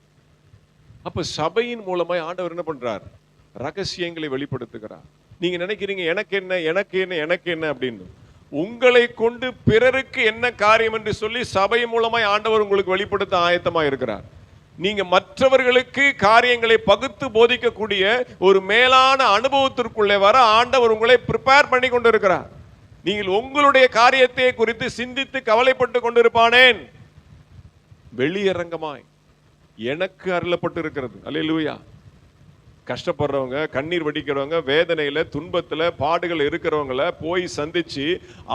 அப்ப சபையின் மூலமாய் ஆண்டவர் என்ன பண்றார், ரகசியங்களை வெளிப்படுத்துகிறார். நீங்க நினைக்கிறீங்க எனக்கு என்ன எனக்கு என்ன எனக்கு என்ன அப்படின்னு. உங்களை கொண்டு பிறருக்கு என்ன காரியம் என்று சொல்லி சபை மூலமாய் ஆண்டவர் உங்களுக்கு வெளிப்படுத்த ஆயத்தமா இருக்கிறார். நீங்க மற்றவர்களுக்கு காரியங்களை பகுத்து போதிக்கக்கூடிய ஒரு மேலான அனுபவத்திற்குள்ளே வர ஆண்டவர் உங்களை ப்ரிப்பேர் பண்ணி கொண்டு இருக்கிறார். நீங்கள் உங்களுடைய காரியத்தை குறித்து சிந்தித்து கவலைப்பட்டு கொண்டிருப்பானேன், வெளியரங்கமாய் எனக்கு அருளப்பட்டு இருக்கிறது. அல்லேலூயா. கஷ்டப்படுறவங்க, கண்ணீர் வடிக்கிறவங்க, வேதனையில துன்பத்துல பாடுகள் இருக்கிறவங்கள போய் சந்திச்சு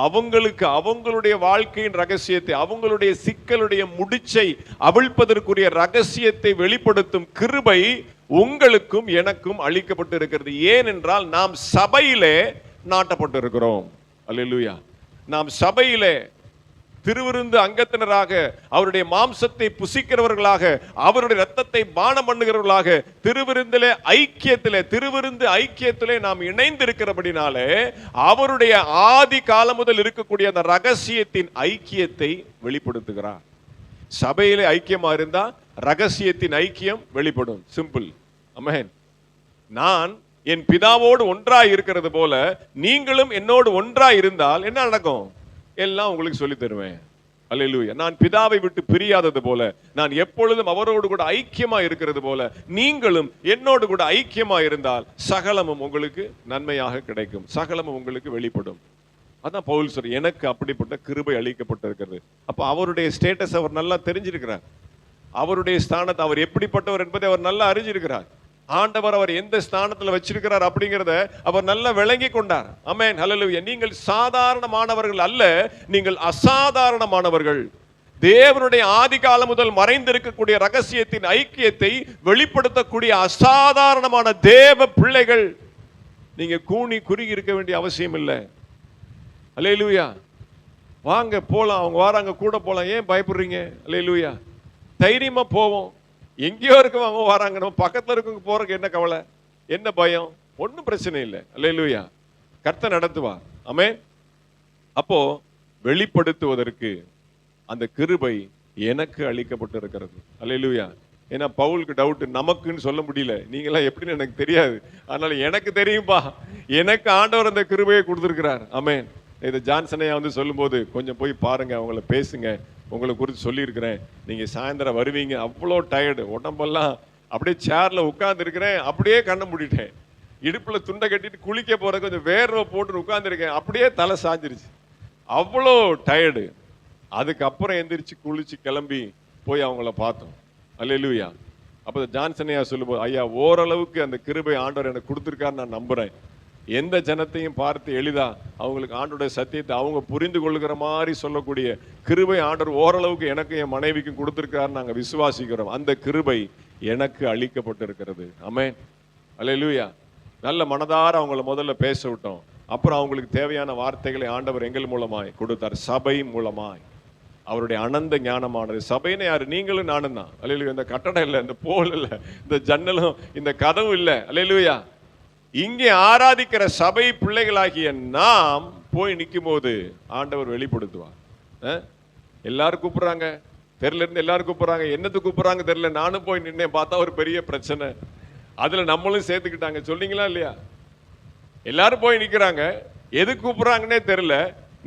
அவங்களுக்கு அவங்களுடைய வாழ்க்கையின் ரகசியத்தை, அவங்களுடைய சிக்கலுடைய முடிச்சை அவிழ்ப்பதற்குரிய ரகசியத்தை வெளிப்படுத்தும் கிருபை உங்களுக்கும் எனக்கும் அளிக்கப்பட்டு இருக்கிறது. ஏனென்றால் நாம் சபையிலே நாட்டப்பட்டு இருக்கிறோம். அல்லேலூயா. நாம் சபையிலே திருவிருந்து அங்கத்தினராக, அவருடைய மாம்சத்தை புசிக்கிறவர்களாக, அவருடைய ரத்தத்தை பானம் பண்ணுகிறவர்களாக, திருவிருந்திலே ஐக்கியத்திலே, திருவிருந்து ஐக்கியத்திலே நாம் இணைந்திருக்கிறபடினாலே அவருடைய ஆதி காலம் முதல் இருக்கக்கூடிய அந்த ரகசியத்தின் ஐக்கியத்தை வெளிப்படுத்துகிறார். சபையிலே ஐக்கியமா இருந்தா ரகசியத்தின் ஐக்கியம் வெளிப்படும். சிம்பிள். ஆமென். நான் என் பிதாவோடு ஒன்றாய் இருக்கிறது போல நீங்களும் என்னோடு ஒன்றாய் இருந்தால் என்ன நடக்கும், எல்லாம் உங்களுக்கு சொல்லி தருவேன். அல்லேலூயா. நான் பிதாவை விட்டு பிரியாதது போல, நான் எப்பொழுதும் அவரோடு கூட ஐக்கியமா இருக்கிறது போல நீங்களும் என்னோடு கூட ஐக்கியமா இருந்தால் சகலமும் உங்களுக்கு நன்மையாக கிடைக்கும், சகலமும் உங்களுக்கு வெளிப்படும். அதான் பவுல் சொல்ற, எனக்கு அப்படிப்பட்ட கிருபை அளிக்கப்பட்டிருக்கிறது. அப்ப அவருடைய ஸ்டேட்டஸ் அவர் நல்லா தெரிஞ்சிருக்கிறார். அவருடைய ஸ்தானத்தை, அவர் எப்படிப்பட்டவர் என்பதை அவர் நல்லா அறிஞ்சிருக்கிறார். ஆண்டவர் அவர் எந்த ஸ்தானத்துல வச்சிருக்கிறார் அப்படிங்கறத அவர் நல்லா விளங்கி கொண்டார். ஆமென். ஹல்லேலூயா. நீங்கள் சாதாரணமானவர்கள் அல்ல, நீங்கள் அசாதாரணமானவர்கள். தேவனுடைய ஆதி காலம் முதல் மறைந்திருக்கக்கூடிய ரகசியத்தின் ஐக்கியத்தை வெளிப்படுத்தக்கூடிய அசாதாரணமான தேவ பிள்ளைகள். நீங்க கூனி குறுகி இருக்க வேண்டிய அவசியம் இல்லை. அல்லேலூயா. வாங்க போலாம், அவங்க வாராங்க, கூட போலாம், ஏன் பயப்படுறீங்க? அல்லேலூயா. தைரியமா போவோம். எங்கேயோ இருக்கவங்க வராங்க, நம்ம பக்கத்துல இருக்கவங்க போறதுக்கு என்ன கவலை, என்ன பயம்? ஒன்றும் பிரச்சனை இல்லை. அல்லேலூயா. கர்த்தர் நடத்துவார். ஆமென். அப்போ வெளிப்படுத்துவதற்கு அந்த கிருபை எனக்கு அளிக்கப்பட்டு இருக்கிறது. அல்லேலூயா. ஏன்னா பவுலுக்கு டவுட், நமக்குன்னு சொல்ல முடியல, நீங்களாம் எப்படின்னு எனக்கு தெரியாது, அதனால எனக்கு தெரியும்பா, எனக்கு ஆண்டவர் அந்த கிருபையை கொடுத்திருக்கிறார். ஆமென். இதை ஜான்சனையா வந்து சொல்லும் போது, கொஞ்சம் போய் பாருங்க, அவங்கள பேசுங்க, உங்களை குறித்து சொல்லியிருக்கிறேன், நீங்க சாயந்தரம் வருவீங்க, அவ்வளோ டயர்டு, உடம்பெல்லாம் அப்படியே சேர்ல உட்கார்ந்து இருக்கிறேன், அப்படியே கண்ணை மூடிட்டேன், இடுப்புல துண்டை கட்டிட்டு குளிக்க போற கொஞ்சம் வேர்வை போட்டு உட்கார்ந்துருக்கேன், அப்படியே தலை சாஞ்சிருச்சு, அவ்வளோ டயர்டு. அதுக்கப்புறம் எந்திரிச்சு குளிச்சு கிளம்பி போய் அவங்கள பார்த்தோம். அல்லேலூயா. அப்போ ஜான்சனையா சொல்லும்போது, ஐயா ஓரளவுக்கு அந்த கிருபை ஆண்டவர் எனக்கு கொடுத்துருக்காருன்னு நான் நம்புறேன். எந்த ஜனத்தையும் பார்த்து எளிதா அவங்களுக்கு ஆண்டோட சத்தியத்தை அவங்க புரிந்து கொள்ளுகிற மாதிரி சொல்லக்கூடிய கிருபை ஆண்டவர் ஓரளவுக்கு எனக்கு என் மனைவிக்கும் கொடுத்திருக்காருன்னு நாங்கள் விசுவாசிக்கிறோம். அந்த கிருபை எனக்கு அளிக்கப்பட்டிருக்கிறது. ஆமென். அல்லேலூயா. நல்ல மனதார அவங்கள முதல்ல பேச விட்டோம். அப்புறம் அவங்களுக்கு தேவையான வார்த்தைகளை ஆண்டவர் எங்கள் மூலமாய் கொடுத்தார், சபை மூலமாய். அவருடைய அனந்த ஞானமானது. சபைன்னு யாரு? நீங்களும் நானும் தான். அல்லேலூயா. இந்த கட்டடம் இல்லை, இந்த போல் இல்லை, இந்த ஜன்னலும் இந்த கதவும் இல்லை. அல்லேலூயா. இங்கே ஆராதிக்கிற சபை பிள்ளைகளாகிய நாம் போய் நிற்கும் போது ஆண்டவர் வெளிப்படுத்துவார். எல்லாரும் கூப்பிடுறாங்க, தெருல இருந்து எல்லாரும் கூப்பிடுறாங்க, என்னத்துக்கு கூப்பிடுறாங்க தெரியல, நானும் போய் நின்னேன், பார்த்தா ஒரு பெரிய பிரச்சனை, அதுல நம்மளும் சேர்த்துக்கிட்டாங்க. சொன்னீங்களா இல்லையா? எல்லாரும் போய் நிக்கிறாங்க, எது கூப்பிடுறாங்கன்னே தெரியல,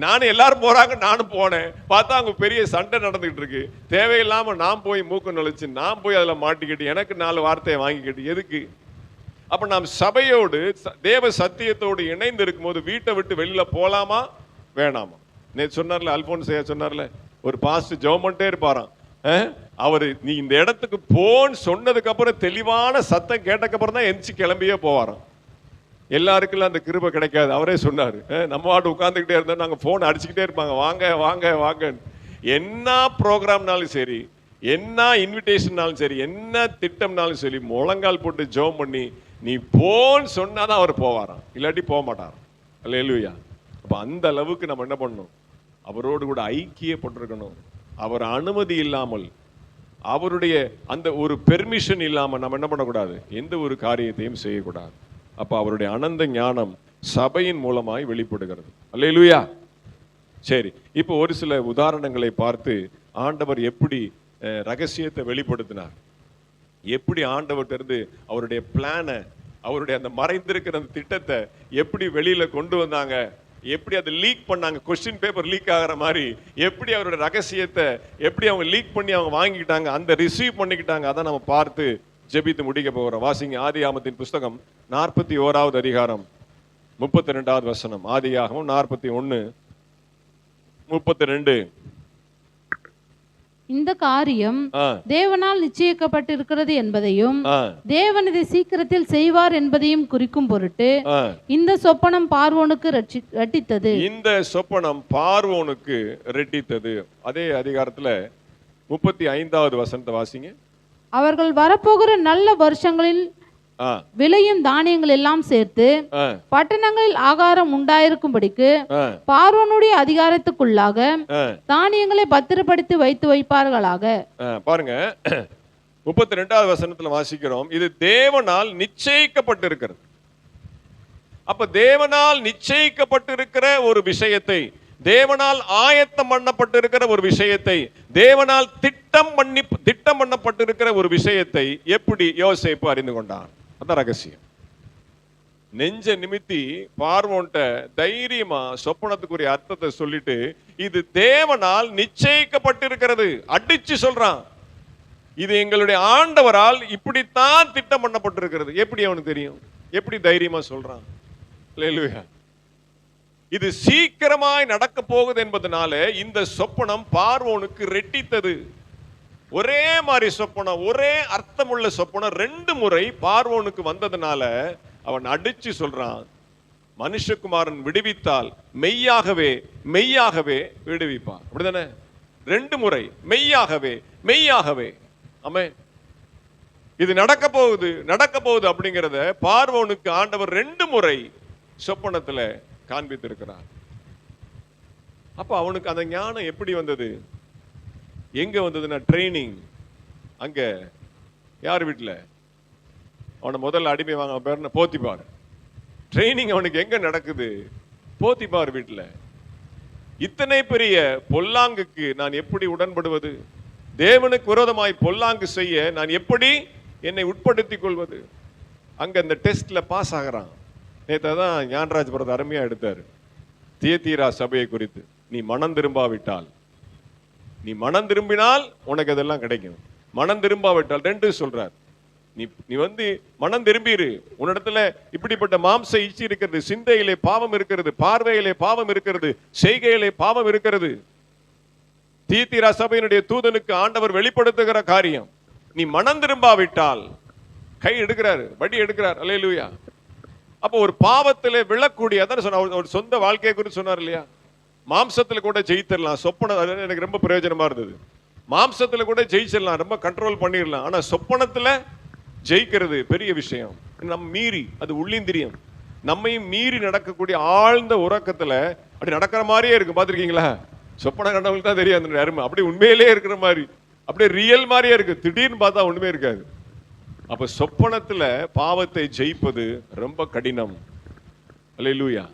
நானும் எல்லாரும் போறாங்க, நானும் போனேன். பார்த்தா அங்க பெரிய சண்டை நடந்துகிட்டு இருக்கு. தேவையில்லாம நான் போய் மூக்கு நுழைச்சு, நான் போய் அதுல மாட்டிக்கிட்டு, எனக்கு 4 வார்த்தையை வாங்கிக்கிட்டு எதுக்கு? அப்ப நாம் சபையோடு தேவ சத்தியத்தோடு இணைந்து இருக்கும்போது வீட்டை விட்டு வெளியில போலாமா வேணாமா? நேற்று சொன்னார்ல, அல்போன்சையா சொன்னார்ல, ஒரு பாஸ்டர் ஜெபம் பண்ணிட்டே இருப்பாராம். அவரு நீ இந்த இடத்துக்கு போன்னு சொன்னதுக்கு அப்புறம் தெளிவான சத்தம் கேட்டக்கப்புறம் தான் எந்திச்சு கிளம்பியே போவாராம். எல்லாருக்கும் அந்த கிருபை கிடைக்காது. அவரே சொன்னாரு, நம்ம வாட்டு உட்கார்ந்துக்கிட்டே இருந்தா நாங்க போன் அடிச்சுக்கிட்டே இருப்பாங்க, வாங்க வாங்க வாங்க. என்ன ப்ரோக்ராம்னாலும் சரி, என்ன இன்விடேஷன்னாலும் சரி, என்ன திட்டம்னாலும் சரி, முழங்கால் போட்டு ஜெபம் பண்ணி நீ போன்னு சொன்னாதான் அவர் போவாராம், இல்லாட்டி போக மாட்டாராம். அல்லேலூயா. அப்ப அந்த அளவுக்கு நம்ம என்ன பண்ணணும்? அவரோடு கூட ஐக்கியப்பட்டிருக்கணும். அவர் அனுமதி இல்லாமல், அவருடைய அந்த ஒரு பெர்மிஷன் இல்லாமல் நம்ம என்ன பண்ணக்கூடாது? எந்த ஒரு காரியத்தையும் செய்யக்கூடாது. அப்ப அவருடைய அனந்த ஞானம் சபையின் மூலமாய் வெளிப்படுகிறது. அல்லேலூயா. சரி, இப்போ ஒரு சில உதாரணங்களை பார்த்து ஆண்டவர் எப்படி ரகசியத்தை வெளிப்படுத்தினார், எப்படி ஆண்டவர்கிட்ட இருந்து அவருடைய பிளானை, அவருடைய அந்த மறைந்திருக்கிற அந்த திட்டத்தை எப்படி வெளியில கொண்டு வந்தாங்க, எப்படி அதை லீக் பண்ணாங்க, கொஸ்டின் பேப்பர் லீக் ஆகிற மாதிரி எப்படி அவருடைய ரகசியத்தை எப்படி அவங்க லீக் பண்ணி அவங்க வாங்கிக்கிட்டாங்க, அந்த ரிசீவ் பண்ணிக்கிட்டாங்க. அதை நம்ம பார்த்து ஜெபித்து முடிக்க போகிறோம். வாசிங்க ஆதியாகமத்தின் புஸ்தகம் 41வது அதிகாரம் 32வது வசனம். ஆதியாகமம் 41:32. இந்த காரியம் தேவனால் நிச்சயிக்கப்பட்டிருக்கிறது என்பதையும் தேவன் இதை சீக்கிரத்தில் செய்வார் என்பதையும் குறிக்கும் பொருட்டு இந்த சொப்பனம் பார்வோனுக்கு இரட்டித்தது. இந்த சொப்பனம் பார்வோனுக்கு இரட்டித்தது. அதே அதிகாரத்துல 35வது வசனத்தை வாசிங்க. அவர்கள் வரப்போகிற நல்ல வருஷங்களில் விளையும் தானியங்கள் எல்லாம் சேர்த்து பட்டணங்களில் ஆகாரம் உண்டாயிருக்கும்படிக்கு பார்வோனுடைய அதிகாரத்துக்குள்ளாக தானியங்களை பத்திரப்படுத்தி வைத்து வைப்பார்களாக. பாருங்க, 32வது வசனத்துல வாசிக்கிறோம், இது தேவனால் நிச்சயிக்கப்பட்டிருக்கிறது. அப்ப தேவனால் நிச்சயிக்கப்பட்டிருக்கிற ஒரு விஷயத்தை, தேவனால் ஆயத்தம் பண்ணப்பட்டிருக்கிற ஒரு விஷயத்தை, தேவனால் திட்டம் பண்ணப்பட்டிருக்கிற ஒரு விஷயத்தை எப்படி யோசேப்பு அறிந்து கொண்டான்? அதான் ரகசியம். நெஞ்ச நிமித்தி பார்வோன்ட்ட தைரியமா சொப்பனத்துக்குரிய அர்த்தத்தை சொல்லிட்டு, இது தேவனால் நிச்சயிக்கப்பட்டிருக்கிறது அடிச்சு சொல்றான். இது எங்களுடைய ஆண்டவரால் இப்படித்தான் திட்டம் பண்ணப்பட்டிருக்கிறது. எப்படி அவனுக்கு தெரியும்? எப்படி தைரியமா சொல்றான்? அல்லேலூயா. இது சீக்கிரமாய் நடக்க போகுது என்பதனால இந்த சொப்பனம் பார்வோனுக்கு ரெட்டித்தது. ஒரே மாதிரி சொப்பனம், ஒரே அர்த்தமுள்ள சொப்பனம் 2 முறை பார்வோனுக்கு வந்ததுனால அவன் அடிச்சு சொல்றான், மனுஷகுமாரன் விடுவித்தால் மெய்யாகவே மெய்யாகவே விடுவிப்பார். அப்படிதானே? 2 முறை மெய்யாகவே மெய்யாகவே. ஆமென். இது நடக்க போகுது அப்படிங்கிறத பார்வோனுக்கு ஆண்டவர் 2 முறை சொப்பனத்துல காண்பித்திருக்கிறார். அப்ப அவனுக்கு அந்த ஞானம் எப்படி வந்தது? எங்க வந்ததுன்னா ட்ரைனிங். அங்க யார் வீட்டுல? அவனை முதல்ல அடிமை வாங்க பேர் போத்திபார். ட்ரைனிங் அவனுக்கு எங்க நடக்குது? போத்திபார் வீட்டுல. இத்தனை பெரிய பொல்லாங்குக்கு நான் எப்படி உடன்படுவது? தேவனுக்கு விரோதமாய் பொல்லாங்கு செய்ய நான் எப்படி என்னை உட்படுத்திக் கொள்வது? அங்க இந்த டெஸ்ட்ல பாஸ் ஆகிறான். நேற்று தான் ஞானராஜ் பிரதர் அருமையா எடுத்தாரு தியத்தீரா சபையை குறித்து. நீ மனம் திரும்பாவிட்டால், நீ மனம் திரும்பினால் உனக்கு அதெல்லாம் கிடைக்கும், மனம் திரும்பாவிட்டால் 2 சொல்றார். நீ வந்து மனம் திரும்பிரு. உன்னிடத்துல இப்படிப்பட்ட மாம்ச இச்சை இருக்கிறது, சிந்தையிலே பாவம் இருக்கிறது, பார்வையிலே பாவம் இருக்கிறது, செய்கையிலே பாவம் இருக்கிறது. தியத்தீரா சபையினுடைய தூதனுக்கு ஆண்டவர் வெளிப்படுத்துகிற காரியம். நீ மனம் திரும்பாவிட்டால் கை எடுக்கிறாரு, வடி எடுக்கிறார். அல்லேலூயா. அப்போ ஒரு பாவத்திலே விழக்கூடிய, அதான் சொன்ன ஒரு சொந்த வாழ்க்கையை குறித்து சொன்னார் இல்லையா? மாம்சத்துல கூட ஜெயித்திடலாம். சொப்பனம் எனக்கு ரொம்ப பிரயோஜனமா இருந்தது. மாம்சத்துல கூட ஜெயிச்சிடலாம், ரொம்ப கண்ட்ரோல் பண்ணிடலாம். ஆனா சொப்பனத்துல ஜெயிக்கிறது பெரிய விஷயம். நம்ம மீறி, அது உள்ளிந்திரியம், நம்மையும் மீறி நடக்கக்கூடிய ஆழ்ந்த உறக்கத்துல அப்படி நடக்கிற மாதிரியே இருக்கு. பாத்திருக்கீங்களா? சொப்பனம் கண்டவங்களுக்கு தான் தெரியும் அந்த அருமை. அப்படி உண்மையிலே இருக்கிற மாதிரி, அப்படியே ரியல் மாதிரியே இருக்கு. திடீர்னு பார்த்தா ஒண்ணுமே இருக்காது. அப்ப சொப்பனத்துல பாவத்தை ஜெயிப்பது ரொம்ப கடினம். அல்லேலூயா.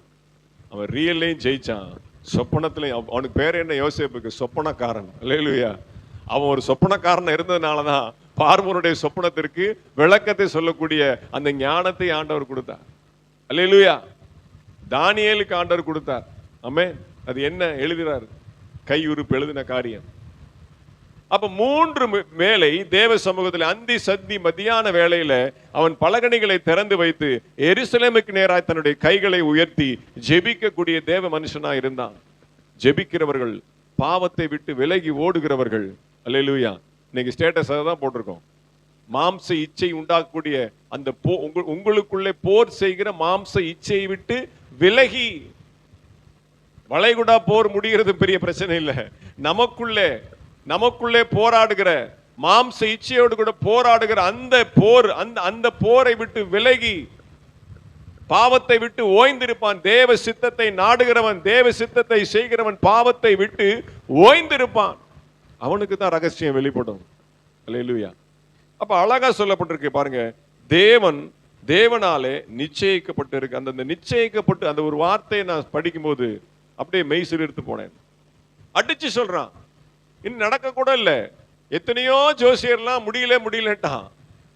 அவன் ரியல்லையும் ஜெயிச்சான், சொப்பனத்திலையும். அவனுக்கு பேர் என்ன? யோசேப்புக்கு சொப்பனக்காரன். அல்லேலூயா. அவன் ஒரு சொப்பனக்காரன் இருந்ததுனாலதான் பார்வோனுடைய சொப்பனத்திற்கு விளக்கத்தை சொல்லக்கூடிய அந்த ஞானத்தை ஆண்டவர் கொடுத்தார். அல்லேலூயா. தானியேலுக்கு ஆண்டவர் கொடுத்தார். ஆமென். அது என்ன எழுதுறாரு? கை உறுப்பு எழுதின காரியம். அப்ப 3 வேளை தேவ சமூகத்தில் அந்தி சந்தி மத்தியான வேளையில அவன் பலகணிகளை திறந்து வைத்து எருசலேமுக்கு நேராய் தன்னுடைய கைகளை உயர்த்தி ஜெபிக்கக்கூடிய தேவ மனுஷனா இருந்தான். ஜெபிக்கிறவர்கள், பாவத்தை விட்டு விலகி ஓடுகிறவர்கள். அல்லேலூயா. இன்னைக்கு ஸ்டேட்டஸ் தான் போட்டிருக்கோம். மாம்ச இச்சை உண்டாக்கக்கூடிய அந்த உங்களுக்குள்ளே போர் செய்கிற மாம்ச இச்சையை விட்டு விலகி, வளைகுடா போர் முடிகிறது பெரிய பிரச்சனை இல்லை. நமக்குள்ளே போராடுகிற மாம்ச இச்சையோடு கூட போராடுகிற அந்த போரை விட்டு விலகி பாவத்தை விட்டு ஓய்ந்திருப்பான். தேவ சித்தத்தை நாடுகிறவன், தேவ சித்தத்தை செய்கிறவன் பாவத்தை விட்டு ஓய்ந்திருப்பான். அவனுக்கு தான் ரகசியம் வெளிப்படும். அல்லேலூயா. அப்ப அழகா சொல்லப்பட்டிருக்கு பாருங்க, தேவனாலே நிச்சயிக்கப்பட்டு இருக்கு. அந்த நிச்சயிக்கப்பட்டு அந்த ஒரு வார்த்தையை நான் படிக்கும்போது அப்படியே மெய் சிலிர்த்து போனேன். அடிச்சு சொல்றான், இன்னும் நடக்க கூட இல்ல. எத்தனையோ ஜோசியர்லாம் முடியலட்டான்,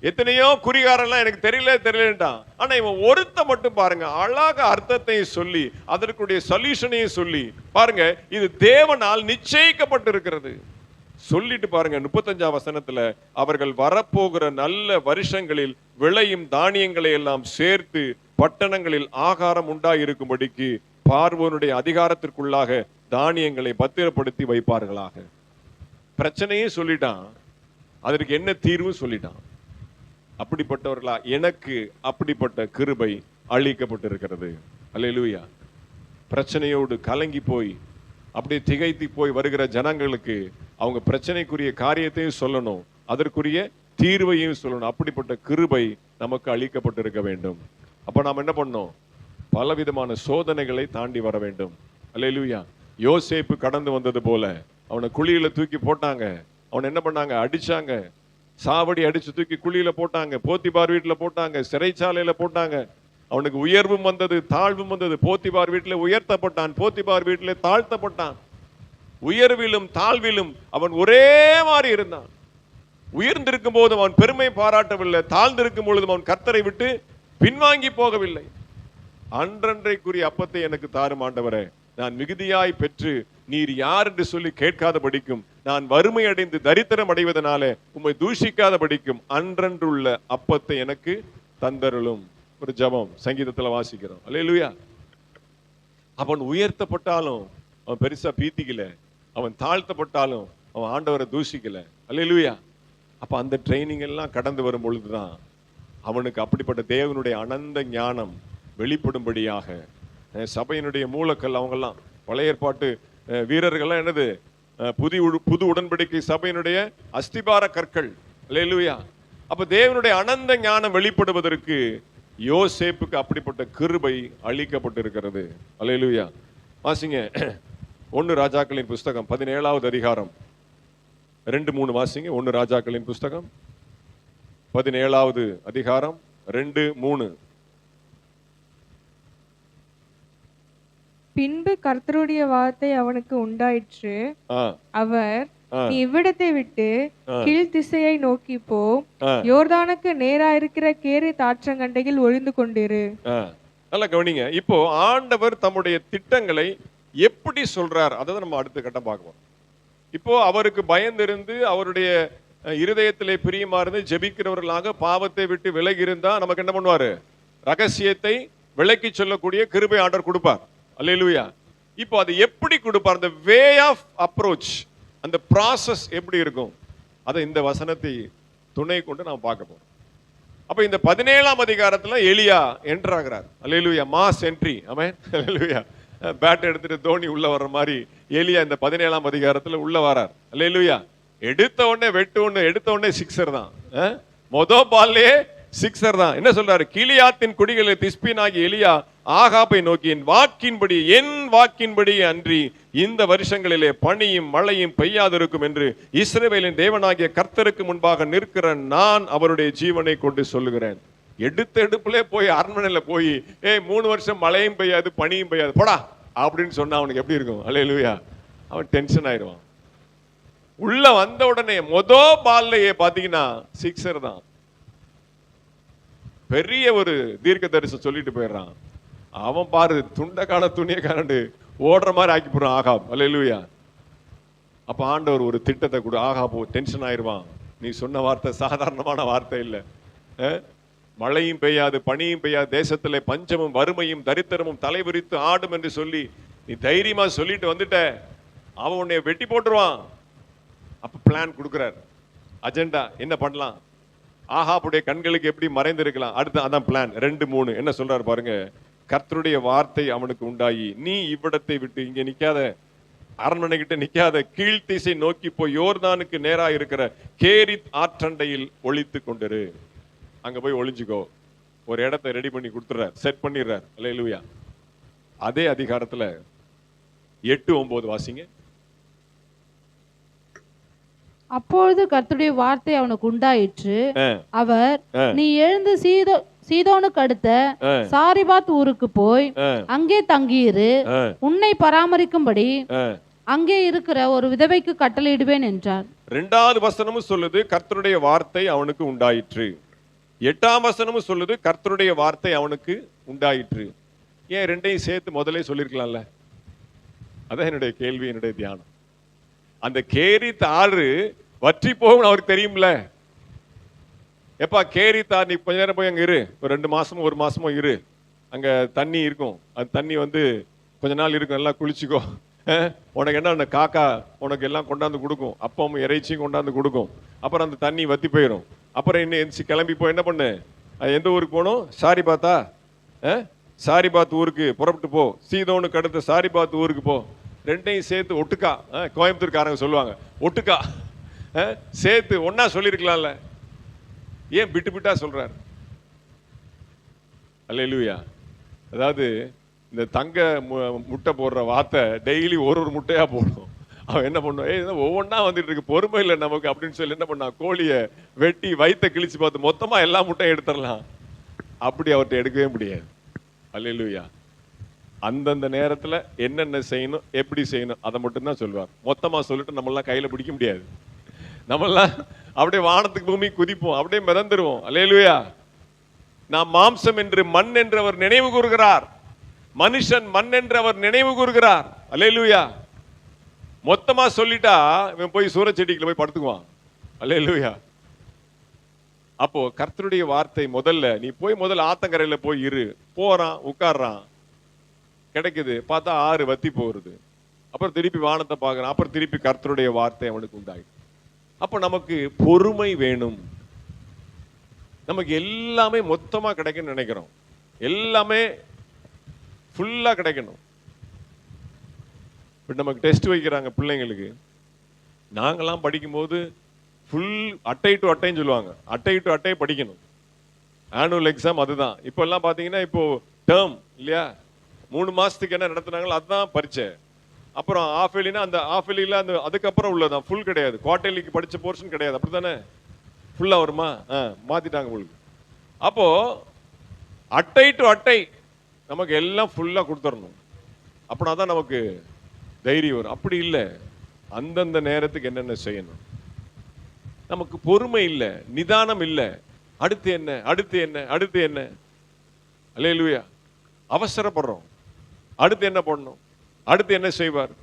எத்தனையோ குறிகாரெல்லாம் எனக்கு தெரியலட்டான். ஆனா இவன் ஒருத்த மட்டும் பாருங்க, அழகா அர்த்தத்தையும் சொல்லி அதற்குடைய சொல்யூஷனையும் சொல்லி பாருங்க, இது தேவனால் நிச்சயிக்கப்பட்டு இருக்கிறது. சொல்லிட்டு பாருங்க 35ஆம் வசனத்துல, அவர்கள் வரப்போகிற நல்ல வருஷங்களில் விளையும் தானியங்களை எல்லாம் சேர்த்து பட்டணங்களில் ஆகாரம் உண்டாயிருக்கும்படிக்கு பார்வோனுடைய அதிகாரத்திற்குள்ளாக தானியங்களை பத்திரப்படுத்தி வைப்பார்களாக. பிரச்சனையே சொல்லிட்டான், அதற்கு என்ன தீர்வு சொல்லிட்டான். அப்படிப்பட்டவர்களா எனக்கு அப்படிப்பட்ட கிருபை அளிக்கப்பட்டிருக்கிறது. அல்லேலூயா. பிரச்சனையோடு கலங்கி போய் அப்படியே திகைத்து போய் வருகிற ஜனங்களுக்கு அவங்க பிரச்சனைக்குரிய காரியத்தையும் சொல்லணும், அதற்குரிய தீர்வையும் சொல்லணும். அப்படிப்பட்ட கிருபை நமக்கு அளிக்கப்பட்டிருக்க வேண்டும். அப்ப நாம் என்ன பண்ணோம்? பலவிதமான சோதனைகளை தாண்டி வர வேண்டும். அல்லேலூயா. யோசேப்பு கடந்து வந்தது போல அவனை குழியில தூக்கி போட்டாங்க. அவனை என்ன பண்ணாங்க? அடிச்சாங்க, சாவடி அடிச்சு தூக்கி குழியில போட்டாங்க, போத்திபார் வீட்டுல போட்டாங்க, சிறைச்சாலையில போட்டாங்க. அவனுக்கு உயர்வும் வந்தது, தாழ்வும் வந்தது. போத்திபார் வீட்டிலே உயர்த்தப்பட்டான், போத்திபார் வீட்டிலே தாழ்த்தப்பட்டான். உயர்விலும் தாழ்விலும் அவன் ஒரே மாதிரி இருந்தான். உயர்ந்திருக்கும் போது அவன் பெருமை பாராட்டவில்லை, தாழ்ந்திருக்கும் பொழுது அவன் கர்த்தரை விட்டு பின்வாங்கி போகவில்லை. அன்றன்றைக்குரிய அப்பத்தை எனக்கு தாரும் ஆண்டவரே, நான் மிகுதியாய் பெற்று நீர் யார் என்று சொல்லி கேட்காத படிக்கும், நான் வறுமை அடைந்து தரித்திரம் அடைவதனாலே உம்மை தூஷிக்காத படிக்கும் அன்றன்றுள்ள அப்பத்தை எனக்கு தந்தருளும். ஒரு ஜெபம் சங்கீதத்துல வாசிக்கிறோம். அல்லேலூயா. அவன் உயர்த்தப்பட்டாலும் அவன் பெருசா பீத்திக்கல, அவன் தாழ்த்தப்பட்டாலும் அவன் ஆண்டவரை தூஷிக்கல. அல்லேலூயா. அப்ப அந்த ட்ரைனிங் எல்லாம் கடந்து வரும் பொழுதுதான் அவனுக்கு அப்படிப்பட்ட தேவனுடைய அனந்த ஞானம் வெளிப்படும்படியாக சபையினுடைய மூலக்கல் அவங்கெல்லாம் பழைய ஏற்பாட்டு வீரர்கள்லாம் என்னது? புது உடன்படிக்கை சபையினுடைய அஸ்திபார கற்கள். அல்லேலூயா. அப்ப தேவனுடைய அனந்த ஞானம் வெளிப்படுவதற்கு யோசேப்புக்கு அப்படிப்பட்ட கிருபை அளிக்கப்பட்டிருக்கிறது. அல்லேலூயா. வாசிங்க 1 ராஜாக்களின் புஸ்தகம் 17வது அதிகாரம் 2-3 வாசிங்க. 1 ராஜாக்களின் புஸ்தகம் 17வது அதிகாரம் 2-3. பின்பு கர்த்தருடைய வார்த்தை அவனுக்கு உண்டாயிற்று. அவர், நீ இவ்விடத்தை விட்டு கீழ் திசையை நோக்கி போ, யோர்தானுக்கு நேரா இருக்கிற கேரி தாற்றங்கண்டையில் ஒழிந்து கொண்டிரு. நல்லா கவனிங்க. இப்போ ஆண்டவர் தம்முடைய திட்டங்களை எப்படி சொல்றார், அதை நம்ம அடுத்த கட்டம் பார்க்கணும். இப்போ அவருக்கு பயந்திருந்து அவருடைய இருதயத்திலே பிரியமா இருந்து ஜெபிக்கிறவர்களாக பாவத்தை விட்டு விலகி இருந்தா நமக்கு என்ன பண்ணுவாரு? ரகசியத்தை விலக்கி சொல்லக்கூடிய கிருபை ஆண்டவர் கொடுப்பார். அல்லேலூயா. இப்போ அது எப்படி கொடுப்பார்? அந்த வே ஆஃப் அப்ரோச், அந்த ப்ராசஸ் எப்படி இருக்கும், அதை இந்த வசனத்தை துணை கொண்டு நாம் பார்க்க போறோம். அப்ப இந்த 17ஆம் அதிகாரத்துல எலியா என்டர் ஆகிறார். Hallelujah. Mass entry. Amen. Hallelujah. Bat எடுத்துட்டு தோனி உள்ள வர்ற மாதிரி எலியா இந்த 17ஆம் அதிகாரத்துல உள்ள வரார். அல்லேலூயா. எடுத்த உடனே சிக்ஸர் தான். மொதல் பால்லே சிக்ஸர் தான். என்ன சொல்றாரு? கீலியாத்தின் குடிகளில் திஸ்பீனாகிய எலியா ஆகாபை நோக்கி, என் வாக்கின்படி அன்றி இந்த வருஷங்களிலே பனியும் மழையும் பெய்யாதிருக்கும் என்று இஸ்ரவேலின் தேவனாகிய கர்த்தருக்கு முன்பாக நிற்கிற நான் அவருடைய ஜீவனை கொண்டு சொல்லுகிறேன். எடுப்புல போய் அரண்மனையில போய் 3 வருஷம் மழையும் பெய்யாது பனியும் பெய்யாது போடா அப்படின்னு சொன்னா அவனுக்கு எப்படி இருக்கும்? அல்லேலூயா. அவன் டென்ஷன் ஆயிடுவான். உள்ள வந்த உடனே மொதல் பால்லையே பாத்தீங்கன்னா சிக்ஸர் தான். பெரிய ஒரு தீர்க்க தரிசனம் சொல்லிட்டு போயிடுறான். அவன் பாரு துண்டக்கான துணியை காணண்டு ஓடுற மாதிரி ஆக்கி போடுறான் ஆகாப். அல்லேலூயா. அப்ப ஆண்டவர் ஒரு திட்டத்தை கொடு. ஆகாப் டென்ஷன் ஆயிருவான். நீ சொன்ன வார்த்தை சாதாரணமான வார்த்தை இல்லை. மழையும் பெய்யாது, பனியும் பெய்யாது, தேசத்துல பஞ்சமும் வறுமையும் தரித்திரமும் தலைவிரித்து ஆடும் என்று சொல்லி நீ தைரியமா சொல்லிட்டு வந்துட்ட, அவன் உன்னை வெட்டி போட்டுருவான். அப்ப பிளான் கொடுக்கிறார், அஜெண்டா என்ன பண்ணலாம், ஆகாப்புடைய கண்களுக்கு எப்படி மறைந்திருக்கலாம், அடுத்து அதான் பிளான் 2-3 என்ன சொல்றாரு பாருங்க. கர்த்தருடைய வார்த்தை அவனுக்கு உண்டாயி, நீ இவ்விடத்தை விட்டு இங்க நிக்காத, அரண்மனை கிட்ட நிக்காத, கீழ்த்திசை நோக்கி போய் யோர்தானுக்கு நேரா இருக்கிற கேரித் ஆற்றண்டையில் ஒளித்து கொண்டிரு. அங்க போய் ஒளிஞ்சுக்கோ. ஒரு இடத்தை ரெடி பண்ணி கொடுத்துறார், செட் பண்ணிடுறார். அல்லேலூயா. அதே அதிகாரத்துல 8-9 வாசிங்க. அப்பொழுது கர்த்தருடைய வார்த்தை அவனுக்கு உண்டாயிற்று. அவர், நீ எழுந்து சீதோனுக்கு அடுத்த சாரிபாத் ஊருக்கு போய் அங்கே தங்கியிரு, உன்னை பராமரிக்கும்படி அங்கே இருக்கிற ஒரு விதவைக்கு கட்டளையிடுவேன் என்றார். 2வது வசனமும் சொல்லுது கர்த்தருடைய வார்த்தை அவனுக்கு உண்டாயிற்று. 8ஆம் வசனமும் சொல்லுது கர்த்தருடைய வார்த்தை அவனுக்கு உண்டாயிற்று. ஏன் 2ஐயும் சேர்த்து முதல்ல சொல்லிருக்கலாம்ல? அதான் என்னுடைய கேள்வி, என்னுடைய தியானம். அந்த கேரித் ஆறு வற்றி போகும் அவருக்கு தெரியும்ல. எப்பா கேரித் ஆறு, நீ கொஞ்ச நேரம் போய் அங்க இரு, ஒரு 2 மாசமோ 1 மாசமோ இரு, அங்க தண்ணி இருக்கும், அது தண்ணி வந்து கொஞ்ச நாள் இருக்கும், எல்லாம் குளிச்சுக்கோ, உனக்கு என்ன காக்கா உனக்கு எல்லாம் கொண்டாந்து கொடுக்கும், அப்பமும் இறைச்சியும் கொண்டாந்து கொடுக்கும். அப்புறம் அந்த தண்ணி வத்தி போயிடும். அப்புறம் என்ன எந்திச்சு கிளம்பி போய் என்ன பண்ணு, எந்த ஊருக்கு போகணும், சாரிபாத்தா, சாரிபாத் ஊருக்கு புறப்பட்டு போ, சீதோனுக்கு அடுத்த சாரிபாத் ஊருக்கு போ. 2ஐயும் சேர்த்து ஒட்டுக்கா, கோயம்புத்தூர்காரங்க சொல்லுவாங்க ஒட்டுக்கா சேர்த்து ஒன்னா சொல்லிருக்கலாம்ல. ஏன் விட்டு விட்டா சொல்றாரு? அல்லேலூயா. அதாவது இந்த தங்க முட்டை போடுற வார்த்தை டெய்லி ஒரு முட்டையா போடும். அவன் என்ன பண்ணுவான், ஒவ்வொன்னா வந்துட்டு இருக்கு, பொறுமை இல்லை நமக்கு அப்படின்னு சொல்லி என்ன பண்ணா, கோழியை வெட்டி வயிற்ற கிழிச்சு பார்த்து மொத்தமா எல்லா முட்டையும் எடுத்துடலாம். அப்படி அவர்கிட்ட எடுக்கவே முடியாது. அல்லேலூயா. அந்தந்த நேரத்துல என்னென்ன செய்யணும், எப்படி செய்யணும், அதை மட்டும்தான் சொல்லுவார். மொத்தமா சொல்லிட்டு நம்மளாம் கையில பிடிக்க முடியாது. நம்மளாம் அப்படியே வானத்துக்கு பூமி குதிப்போம், அப்படியே மிதந்துருவோம். அல்லேலூயா. நாம் மாம்சம் என்று மண் என்று அவர் நினைவு கூறுகிறார், மனுஷன் மண் என்று அவர் நினைவு கூறுகிறார். அல்லேலூயா. மொத்தமா சொல்லிட்டா இவன் போய் சூரச்செடிக்குள்ள போய் படுத்துக்குவான். அல்லேலூயா. அப்போ கர்த்தருடைய வார்த்தை முதல்ல நீ போய் முதல்ல ஆத்தங்கரையில போய் இரு. போறான், உட்கார்றான், கிடைக்குது, பார்த்தா ஆறு வத்தி போறது. அப்புறம் திருப்பி வானத்தை பார்க்கறான், அப்புறம் திருப்பி கர்த்தருடைய வார்த்தை அவனுக்கு உண்டாயிடும். அப்ப நமக்கு பொறுமை வேணும். நமக்கு எல்லாமே மொத்தமா கிடைக்கும்னு நினைக்கிறோம், எல்லாமே ஃபுல்லா கிடைக்கணும். நமக்கு டெஸ்ட் வைக்கிறாங்க பிள்ளைங்களுக்கு. நாங்கெல்லாம் படிக்கும்போது ஃபுல் அட்டை டு அட்டைன்னு சொல்லுவாங்க, அட்டை டு அட்டை படிக்கணும். ஆனுவல் எக்ஸாம் அதுதான். இப்போ எல்லாம் பார்த்தீங்கன்னா இப்போ டேர்ம் இல்லையா, 3 மாசத்துக்கு என்ன நடத்துனாங்களோ அதுதான் பரீட்சை. அப்புறம் ஆஃப் எலினா அந்த ஆஃப் எலியில் அந்த அதுக்கப்புறம் உள்ளதான், ஃபுல் கிடையாது. குவார்டர்லிக்கு படித்த போர்ஷன் கிடையாது, அப்படித்தானே? ஃபுல்லாக வருமா? மாற்றிட்டாங்க உங்களுக்கு. அப்போ அட்டை டு அட்டை நமக்கு எல்லாம் ஃபுல்லாக கொடுத்துடணும். அப்படின்னா தான் நமக்கு தைரியம் வரும். அப்படி இல்லை, அந்தந்த நேரத்துக்கு என்னென்ன செய்யணும். நமக்கு பொறுமை இல்லை, நிதானம் இல்லை. அடுத்து என்ன, அடுத்து என்ன, அடுத்து என்ன? அல்லேலூயா. அவசரப்படுறோம். அடுத்து என்ன பண்ணணும், அடுத்து என்ன செய்வார்,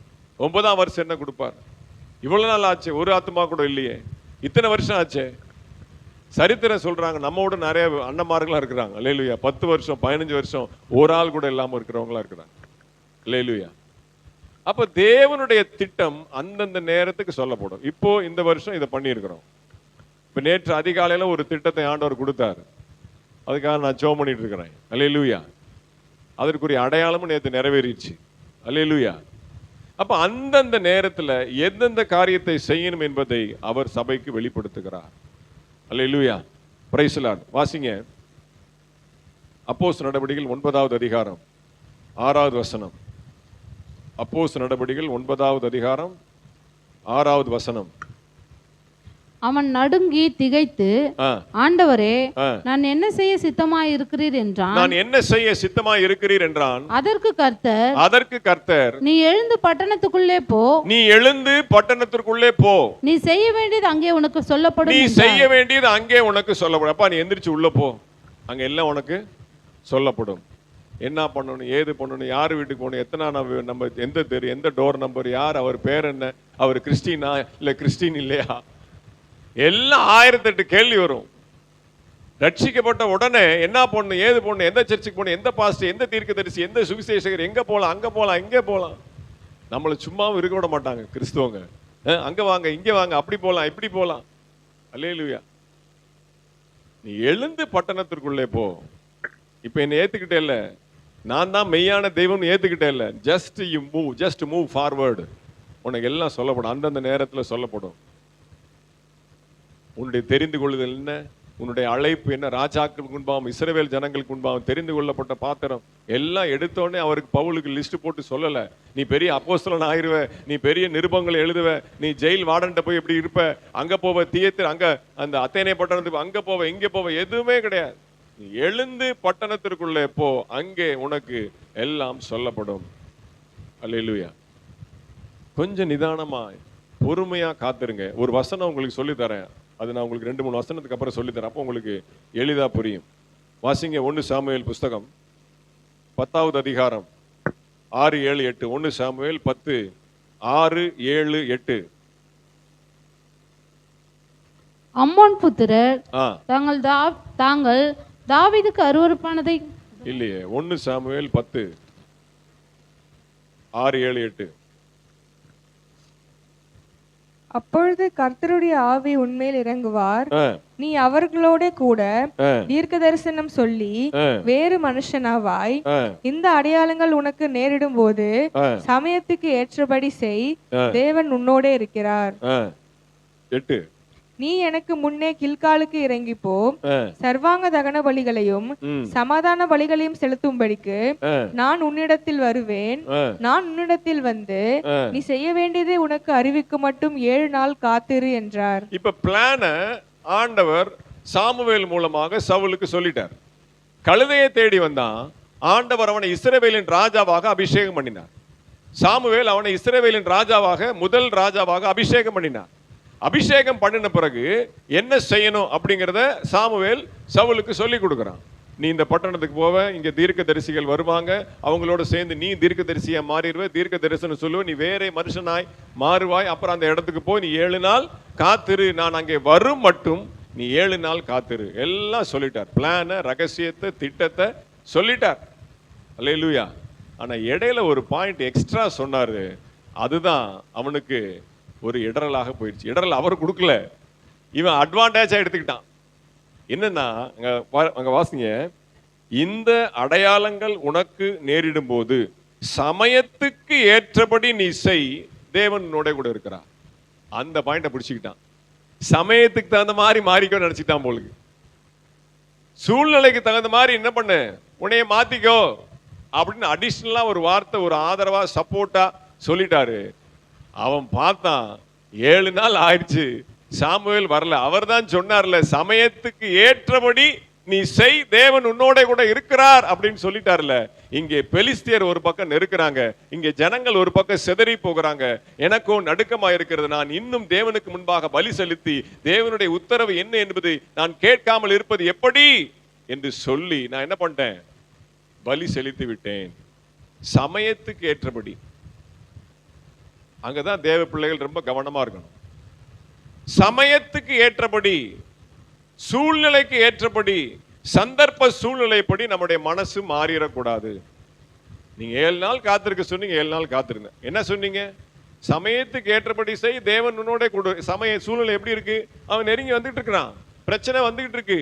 9ஆம் வருஷம் என்ன கொடுப்பார், இவ்வளவு நாள் ஆச்சு ஒரு ஆத்மா கூட இல்லையே, இத்தனை வருஷம் ஆச்சே. சரித்திரம் சொல்றாங்க, நம்மோட நிறைய அண்ணன்மார்களா இருக்கிறாங்க. அல்லேலூயா. 10 வருஷம் 15 வருஷம் ஒரு ஆள் கூட இல்லாம இருக்கிறவங்களா இருக்கிறாங்க. அல்லேலூயா. அப்ப தேவனுடைய திட்டம் அந்தந்த நேரத்துக்கு சொல்லப்படும். இப்போ இந்த வருஷம் இதை பண்ணியிருக்கிறோம். இப்ப நேற்று அதிகாலையில ஒரு திட்டத்தை ஆண்டவர் கொடுத்தாரு, அதுக்காக நான் ஜெபம் பண்ணிட்டு இருக்கிறேன். அல்லேலூயா. அதற்குரிய அடையாளமும் நேற்று நிறைவேறிடுச்சு. அல்லேலூயா. அப்ப அந்தந்த நேரத்துல எந்தெந்த காரியத்தை செய்யணும் என்பதை அவர் சபைக்கு வெளிப்படுத்துகிறார். அல்லேலூயா. Praise the Lord. வாசிங்க அப்போஸ்தலர் நடபடிகள் 9வது அதிகாரம் 6வது வசனம். அப்போஸ்தலர் நடபடிகள் 9வது அதிகாரம் 6வது வசனம். அவன் நடுங்கி திகைத்து, ஆண்டவரே, நான் என்ன செய்ய சித்தமாய் இருக்கிறீர் என்றான். நான் என்ன செய்ய சித்தமாய் இருக்கிறீர் என்றான். அதற்கு கர்த்தர், நீ எழுந்து பட்டணத்துக்குள்ளே போ, நீ எழுந்து பட்டணத்திற்குள்ளே போ, நீ செய்ய வேண்டியது அங்கே உனக்கு சொல்லப்படும், நீ செய்ய வேண்டியது அங்கே உனக்கு சொல்லப்படும். அப்பா நீ எந்திரிச்சு உள்ள போ, அங்க எல்லாம் உனக்கு சொல்லப்படும். என்ன பண்ணணும், ஏது பண்ணணும், யார் வீட்டுக்கு போகணும், எத்தனை நம்ம எந்த தெரு, எந்த டோர் நம்பர், யார், அவர் பேர் என்ன, அவர் கிறிஸ்டினா இல்லை கிறிஸ்டின் இல்லையா, எல்லாம் 1008 கேள்வி வரும். ரட்சிக்கப்பட்ட உடனே என்ன பண்ணணும், ஏது பண்ணணும், எந்த சர்ச்சுக்கு போகணும், எந்த பாஸ்டர், எந்த தீர்க்கதரிசி, எந்த சுவிசேஷகர், எங்கே போகலாம், அங்கே போகலாம், இங்கே போகலாம். நம்மளை சும்மாவும் இருக்க விட மாட்டாங்க கிறிஸ்துவங்க. அங்கே வாங்க, இங்கே வாங்க, அப்படி போகலாம், இப்படி போகலாம். அல்லேலூயா. நீ எழுந்து பட்டணத்திற்குள்ளே போ. இப்போ என்னை ஏற்றுக்கிட்டே இல்லை, நான் தான் மெய்யான தெய்வம் ஏற்றுக்கிட்டே இல்லை. Just move forward. உனக்கு எல்லாம் சொல்லப்படும், அந்தந்த நேரத்தில் சொல்லப்படும். உன்னுடைய தெரிந்து கொள்ளுதல் என்ன, உன்னுடைய அழைப்பு என்ன, ராஜாக்களுக்கு முன்பாகவும் இஸ்ரவேல் ஜனங்களுக்கு முன்பாகவும் தெரிந்து கொள்ளப்பட்ட பாத்திரம் எல்லாம் எடுத்தோடனே அவருக்கு பவுலுக்கு லிஸ்ட் போட்டு சொல்லலை. நீ பெரிய அப்போஸ்தலன் ஆயிருவ, நீ பெரிய நிருபங்களை எழுதுவ, நீ ஜெயில் வார்டன்ட்ட போய் எப்படி இருப்ப, அங்கே போவ, தியேத்தர் அங்கே அந்த அத்தேனே பட்டணத்துக்கு அங்கே போவ, இங்கே போவ, எதுவுமே கிடையாது. நீ எழுந்து பட்டணத்திற்குள்ளே போ, அங்கே உனக்கு எல்லாம் சொல்லப்படும். அல்லேலூயா. கொஞ்சம் நிதானமா பொறுமையா காத்துருங்க. ஒரு வசனம் உங்களுக்கு சொல்லித்தரேன், அது நான் உங்களுக்கு 2-3 வசனத்துக்கு அப்புறம் சொல்லித்தரேன், அப்போ உங்களுக்கு எளிதா புரியும். வாசிங்க 1 சாமுவேல் புஸ்தகம் 10வது அதிகாரம் 6, 7, 8. 1 சாமுவேல் 10, 6, 7, 8. அம்மோன் புத்திரர் தாங்கள் தாவீதுக்கு அருவருப்பானதை இல்லையே. 1 சாமுவேல் 10, 6, 7, 8. அப்பொழுது கர்த்தருடைய ஆவி உன்மேல் இறங்குவார், நீ அவர்களோட கூட தீர்க்க தரிசனம் சொல்லி வேறு மனுஷனாவாய். இந்த அடையாளங்கள் உனக்கு நேரிடும் போது சமயத்துக்கு ஏற்றபடி செய், தேவன் உன்னோட இருக்கிறார். 8. நீ எனக்கு முன்னே கில்காலுக்கு இறங்கி போ, சர்வாங்க தகன பலிகளையும் சமாதான பலிகளையும் செலுத்தும்படிக்கு நான் உன்னிடத்தில் வருவேன். நான் உன்னிடத்தில் வந்து நீ செய்ய வேண்டியதை உனக்கு அறிவிக்க மட்டும் 7 நாள் காத்திரு என்றார். இப்ப பிளான ஆண்டவர் சாமுவேல் மூலமாக சவுலுக்கு சொல்லிட்டார். கழுதையை தேடி வந்தான். ஆண்டவர் அவனை இஸ்ரவேலின் ராஜாவாக அபிஷேகம் பண்ணினார். சாமுவேல் அவனை இஸ்ரவேலின் ராஜாவாக, முதல் ராஜாவாக அபிஷேகம் பண்ணினார். அபிஷேகம் பண்ணின பிறகு என்ன செய்யணும் அப்படிங்கிறத சாமுவேல் சவுலுக்கு சொல்லி கொடுக்குறான். நீ இந்த பட்டணத்துக்கு போவ, இங்க தீர்க்க தரிசிகள் வருவாங்க, அவங்களோட சேர்ந்து நீ தீர்க்க தரிசியா மாறிடுவ, தீர்க்க தரிசனம் சொல்லுவ, நீ வேற மனுஷனாய் மாறுவாய். அப்புறம் அந்த இடத்துக்கு போய் நீ 7 நாள் காத்திரு, நான் அங்கே வரும் மட்டும் நீ 7 நாள் காத்திரு. எல்லாம் சொல்லிட்டார். பிளான, ரகசியத்தை, திட்டத்தை சொல்லிட்டார். அல்லேலூயா. ஆனா இடையில ஒரு பாயிண்ட் எக்ஸ்ட்ரா சொன்னாரு, அதுதான் அவனுக்கு ஒரு இடரலாக போயிடுச்சு. இடரல் அவர் கொடுக்கல, இவன் அட்வான்டேஜா எடுத்துக்கிட்டான். என்னன்னா அங்க வாசிங்க, இந்த அடையாளங்கள் உனக்கு நேரிடும் போது சமயத்துக்கு ஏற்றபடி நீ செய், தேவன் உன்னோட கூட இருக்கிறார். அந்த பாயிண்ட பிடிச்சுக்கிட்டான். சமயத்துக்கு தகுந்த மாதிரி மாறிக்கோ நினைச்சிட்டான் போலுக்கு. சூழ்நிலைக்கு தகுந்த மாதிரி என்ன பண்ணு, உன்னைய மாத்திக்கோ அப்படின்னு அடிஷனலா ஒரு வார்த்தை, ஒரு ஆதரவா, சப்போர்ட்டா சொல்லிட்டாரு. அவன் பார்த்தான், 7 நாள் ஆயிடுச்சு, சாமுவேல் வரல. அவர் தான் சொன்னார்ல, சமயத்துக்கு ஏற்றபடி நீ செய், தேவன் உன்னோட கூட இருக்கிறார் அப்படின்னு சொல்லிட்டார்ல. இங்கே பெலிஸ்தியர் ஒரு பக்கம் நெருக்கிறாங்க, இங்கே ஜனங்கள் ஒரு பக்கம் சிதறி போகிறாங்க. எனக்கும் நடுக்கமா இருக்கிறது. நான் இன்னும் தேவனுக்கு முன்பாக பலி செலுத்தி தேவனுடைய உத்தரவு என்ன என்பது நான் கேட்காமல் இருப்பது எப்படி என்று சொல்லி நான் என்ன பண்ணிட்டேன், பலி செலுத்தி விட்டேன். சமயத்துக்கு ஏற்றபடி. அங்கதான் தேவ பிள்ளைகள் ரொம்ப கவனமா இருக்கணும். சமயத்துக்கு ஏற்றபடி, சூழ்நிலைக்கு ஏற்றபடி, சந்தர்ப்ப சூழ்நிலைப்படி நம்முடைய மனசு மாறிடக்கூடாது. நீங்க 7 நாள் காத்திருக்க சொன்னீங்க, 7 நாள் காத்திருங்க. என்ன சொன்னீங்க? சமயத்துக்கு ஏற்றபடி செய், தேவன் உன்னோட கூட. சமய சூழ்நிலை எப்படி இருக்கு? அவன் நெருங்கி வந்துட்டு இருக்கிறான், பிரச்சனை வந்துகிட்டு இருக்கு,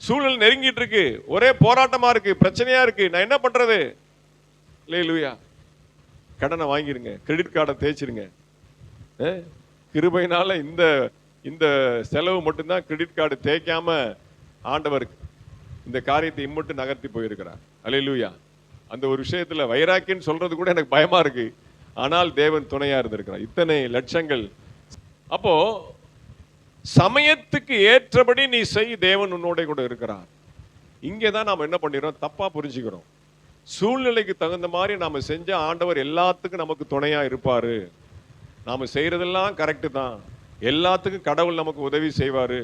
சூழ்நிலை நெருங்கிட்டு இருக்கு, ஒரே போராட்டமா இருக்கு, பிரச்சனையா இருக்கு. நான் என்ன பண்றது? அல்லேலூயா. கடனை வாங்கிருங்க, கிரெடிட் கார்டை தேய்ச்சிருங்க. கிருபையினால இந்த செலவு மட்டும்தான் கிரெடிட் கார்டு தேய்க்காம ஆண்டவர் இந்த காரியத்தை இம்மட்டும் நகர்த்தி போயிருக்கிறார். அல்லேலூயா. அந்த ஒரு விஷயத்துல வைராக்கியன்னு சொல்றது கூட எனக்கு பயமா இருக்கு. ஆனால் தேவன் துணையா இருந்திருக்கிறார். இத்தனை லட்சங்கள். அப்போ சமயத்துக்கு ஏற்றபடி நீ செய், தேவன் உன்னோட கூட இருக்கிறார். இங்கேதான் நாம என்ன பண்ணிடுறோம், தப்பா புரிஞ்சுக்கிறோம். சூழ்நிலைக்கு தகுந்த மாதிரி நாம செஞ்ச ஆண்டவர் எல்லாத்துக்கும் நமக்கு துணையா இருப்பாரு. நாம செய்யறதெல்லாம் கரெக்டு தான், எல்லாத்துக்கும் கடவுள் நமக்கு உதவி செய்வாரு.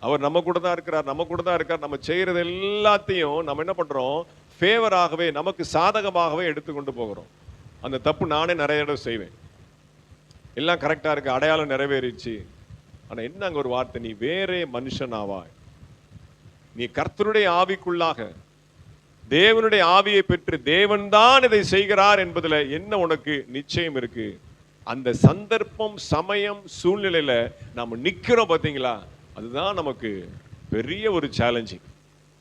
அவர் நம்ம கூட தான் இருக்கிறார், நம்ம கூட தான் இருக்கார். நம்ம செய்யறது எல்லாத்தையும் நம்ம என்ன பண்றோம், ஃபேவராகவே, நமக்கு சாதகமாகவே எடுத்துக்கொண்டு போகிறோம். அந்த தப்பு நானே நிறைய இடம் செய்வேன். எல்லாம் கரெக்டா இருக்கு, அடையாளம் நிறைவேறிச்சு. ஆனா என்ன அங்க ஒரு வார்த்தை, நீ வேறே மனுஷனாவாய். நீ கர்த்தருடைய ஆவிக்குள்ளாக தேவனுடைய ஆவியை பெற்று தேவன் தான் இதை செய்கிறார் என்பதுல என்ன உனக்கு நிச்சயம் இருக்கு? அந்த சந்தர்ப்பம், சமயம், சூழ்நிலையில நாம நிக்கிறோம் பாத்தீங்களா, அதுதான் நமக்கு பெரிய ஒரு சேலஞ்சிங்,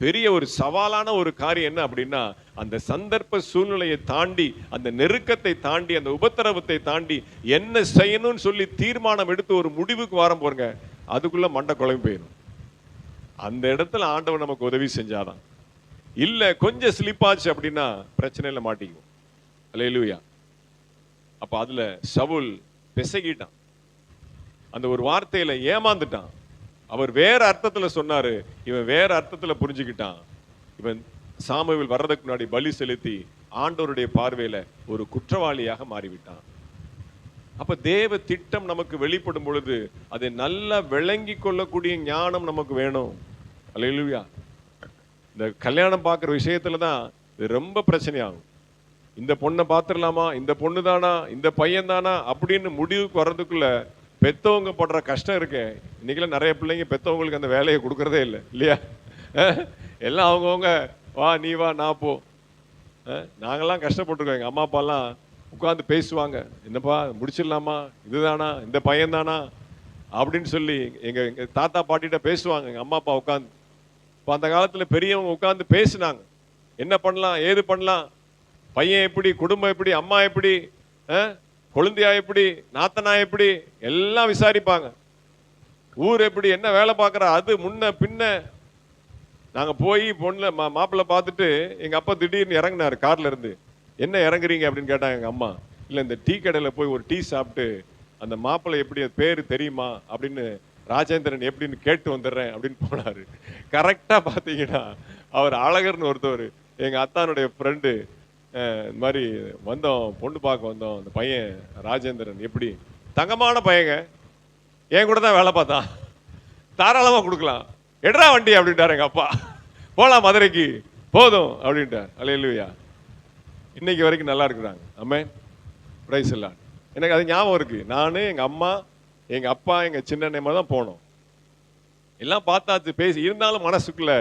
பெரிய ஒரு சவாலான ஒரு காரியம். என்ன அப்படின்னா, அந்த சந்தர்ப்ப சூழ்நிலையை தாண்டி, அந்த நெருக்கத்தை தாண்டி, அந்த உபத்திரவத்தை தாண்டி என்ன செய்யணும்னு சொல்லி தீர்மானம் எடுத்து ஒரு முடிவுக்கு வரோம் பாருங்க, அதுக்குள்ள மண்டை குழம்பு போயிடும். அந்த இடத்துல ஆண்டவர் நமக்கு உதவி செஞ்சாதான். இல்ல கொஞ்சம் ஸ்லிப் ஆச்சு அப்படின்னா பிரச்சனையில மாட்டிக்குவோம். அல்லேலூயா. அப்ப அதுல சவுல் பிசகிட்டான், அந்த ஒரு வார்த்தையில ஏமாந்துட்டான். அவர் வேற அர்த்தத்துல சொன்னாரு, இவன் வேற அர்த்தத்துல புரிஞ்சுக்கிட்டான். இவன் சாமுவேல் வர்றதுக்கு முன்னாடி பலி செலுத்தி ஆண்டவருடைய பார்வையில ஒரு குற்றவாளியாக மாறிவிட்டான். அப்ப தேவ திட்டம் நமக்கு வெளிப்படும் பொழுது அதை நல்லா விளங்கி கொள்ளக்கூடிய ஞானம் நமக்கு வேணும். அல்லேலூயா. இந்த கல்யாணம் பார்க்குற விஷயத்துலதான் இது ரொம்ப பிரச்சனையாகும். இந்த பொண்ணை பார்த்துடலாமா, இந்த பொண்ணு தானா, இந்த பையன் தானா அப்படின்னு முடிவுக்கு வர்றதுக்குள்ள பெத்தவங்க படுற கஷ்டம் இருக்கு. இன்னைக்கெல்லாம் நிறைய பிள்ளைங்க பெத்தவங்களுக்கு அந்த வேலையை கொடுக்கறதே இல்லை, இல்லையா? எல்லாம் அவங்கவுங்க, வா நீ வா நான் போ. நாங்கெல்லாம் கஷ்டப்பட்டுருக்கோம். எங்கள் அம்மா அப்பாலாம் உட்காந்து பேசுவாங்க, என்னப்பா முடிச்சிடலாமா, இதுதானா, இந்த பையன் தானா அப்படின்னு சொல்லி எங்கள் தாத்தா பாட்டிகிட்ட பேசுவாங்க எங்கள் அம்மா அப்பா உட்காந்து. இப்போ அந்த காலத்தில் பெரியவங்க உட்காந்து பேசுனாங்க, என்ன பண்ணலாம், ஏது பண்ணலாம், பையன் எப்படி, குடும்பம் எப்படி, அம்மா எப்படி, கொழுந்தியா எப்படி, நாத்தனா எப்படி, எல்லாம் விசாரிப்பாங்க. ஊர் எப்படி, என்ன வேலை பார்க்குறா, அது முன்ன பின்ன. நாங்கள் போய் பொண்ணு மாப்பிள்ளை பார்த்துட்டு எங்கள் அப்பா திடீர்னு இறங்கினாரு கார்ல இருந்து. என்ன இறங்குறீங்க அப்படின்னு கேட்டாங்க எங்கள் அம்மா. இல்லை இந்த டீ கடையில் போய் ஒரு டீ சாப்பிட்டு அந்த மாப்பிள்ளை எப்படி, பேர் தெரியுமா அப்படின்னு, ராஜேந்திரன் எப்படின்னு கேட்டு வந்துடுறேன் அப்படின்னு போனாரு. கரெக்டாக பார்த்தீங்கன்னா அவர் அழகர்னு ஒருத்தவர், எங்கள் அத்தானுடைய ஃப்ரெண்டு. இந்த மாதிரி வந்தோம், பொண்ணு பார்க்க வந்தோம், அந்த பையன் ராஜேந்திரன் எப்படி தங்கமான பையங்க, என் கூட தான் வேலை பார்த்தான், தாராளமாக கொடுக்கலாம், எடுறா வண்டி அப்படின்ட்டார் எங்கள் அப்பா. போகலாம் மதுரைக்கு, போதும் அப்படின்ட்டார். அல்லேலூயா. இன்னைக்கு வரைக்கும் நல்லா இருக்கிறாங்க. ஆமென், பிரைஸ் எல்லாம். எனக்கு அது ஞாபகம் இருக்கு. நான், எங்கள் அம்மா, எங்கள் அப்பா, எங்கள் சின்னம்மா தான் போனோம். எல்லாம் பார்த்தாச்சு, பேசி, இருந்தாலும் மனசுக்குள்ள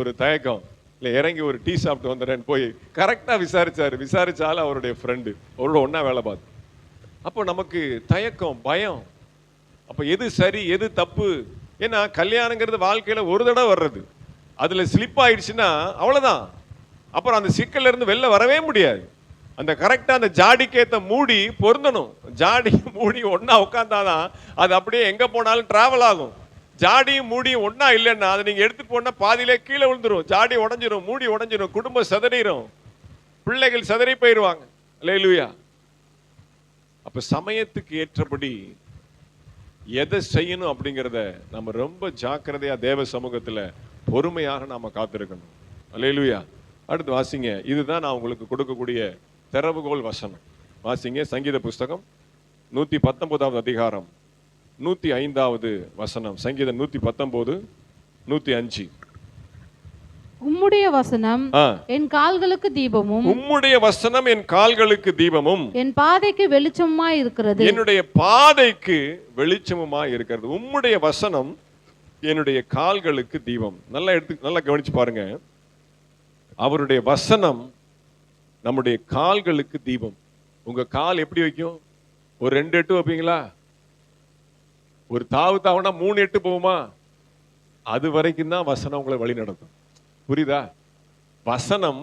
ஒரு தயக்கம். இல்லை இறங்கி ஒரு டீ சாப்பிட்டு வந்துடுறேன்னு போய் கரெக்டாக விசாரிச்சாரு. விசாரிச்சாலும் அவருடைய ஃப்ரெண்டு, அவரோட ஒன்றா வேலை பார்த்து. அப்போ நமக்கு தயக்கம், பயம். அப்போ எது சரி எது தப்பு? ஏன்னா கல்யாணங்கிறது வாழ்க்கையில் ஒரு தடவை வர்றது, அதில் ஸ்லிப் ஆயிடுச்சுன்னா அவ்வளோதான். அப்புறம் அந்த சிக்கல்ல இருந்து வெளில வரவே முடியாது. அந்த கரெக்டாக அந்த ஜாடிக்கேத்த மூடி பொருந்தணும். ஜாடி மூடி ஒன்றா உட்காந்தாதான் அது அப்படியே எங்கே போனாலும் டிராவல் ஆகும். ஜாடியும் மூடியும் ஒன்னா இல்லைன்னா அதை நீங்க எடுத்துட்டு போனா பாதியிலே கீழே விழுந்துரும், ஜாடி உடஞ்சிரும், மூடி உடஞ்சிரும், குடும்பம் சிதறிடும், பிள்ளைகள் சிதறி போயிடுவாங்க. அல்லேலூயா. அப்ப சமயத்துக்கு ஏற்றபடி எதை செய்யணும் அப்படிங்கிறத நம்ம ரொம்ப ஜாக்கிரதையா தேவ சமூகத்துல பொறுமையாக நாம காத்திருக்கணும். அல்லேலூயா. அடுத்து வாசிங்க, இதுதான் நான் உங்களுக்கு கொடுக்கக்கூடிய திறவுகோல் வசனம். வாசிங்க சங்கீத புஸ்தகம் 119வது அதிகாரம் 105வது வசனம். சங்கீதம் 119 105. உம்முடைய வசனம் என் கால்களுக்கு தீபமும், உம்முடைய வசனம் என் கால்களுக்கு தீபமும், என் பாதைக்கு வெளிச்சமுமாய் இருக்கிறது. என்னுடைய பாதைக்கு வெளிச்சமுமாய் இருக்கிறது. உம்முடைய வசனம் என்னுடைய கால்களுக்கு தீபம். நல்லா கவனிச்சு பாருங்க. அவருடைய வசனம் நம்முடைய கால்களுக்கு தீபம். உங்க கால் எப்படி வைக்கும்? ஒரு 2 எட்டு வைப்பீங்களா? ஒரு தாவுனா 3 எட்டு போகுமா? அது வரைக்கும் தான் வசனம் உங்களை வழி நடத்தும். புரியுதா? வசனம்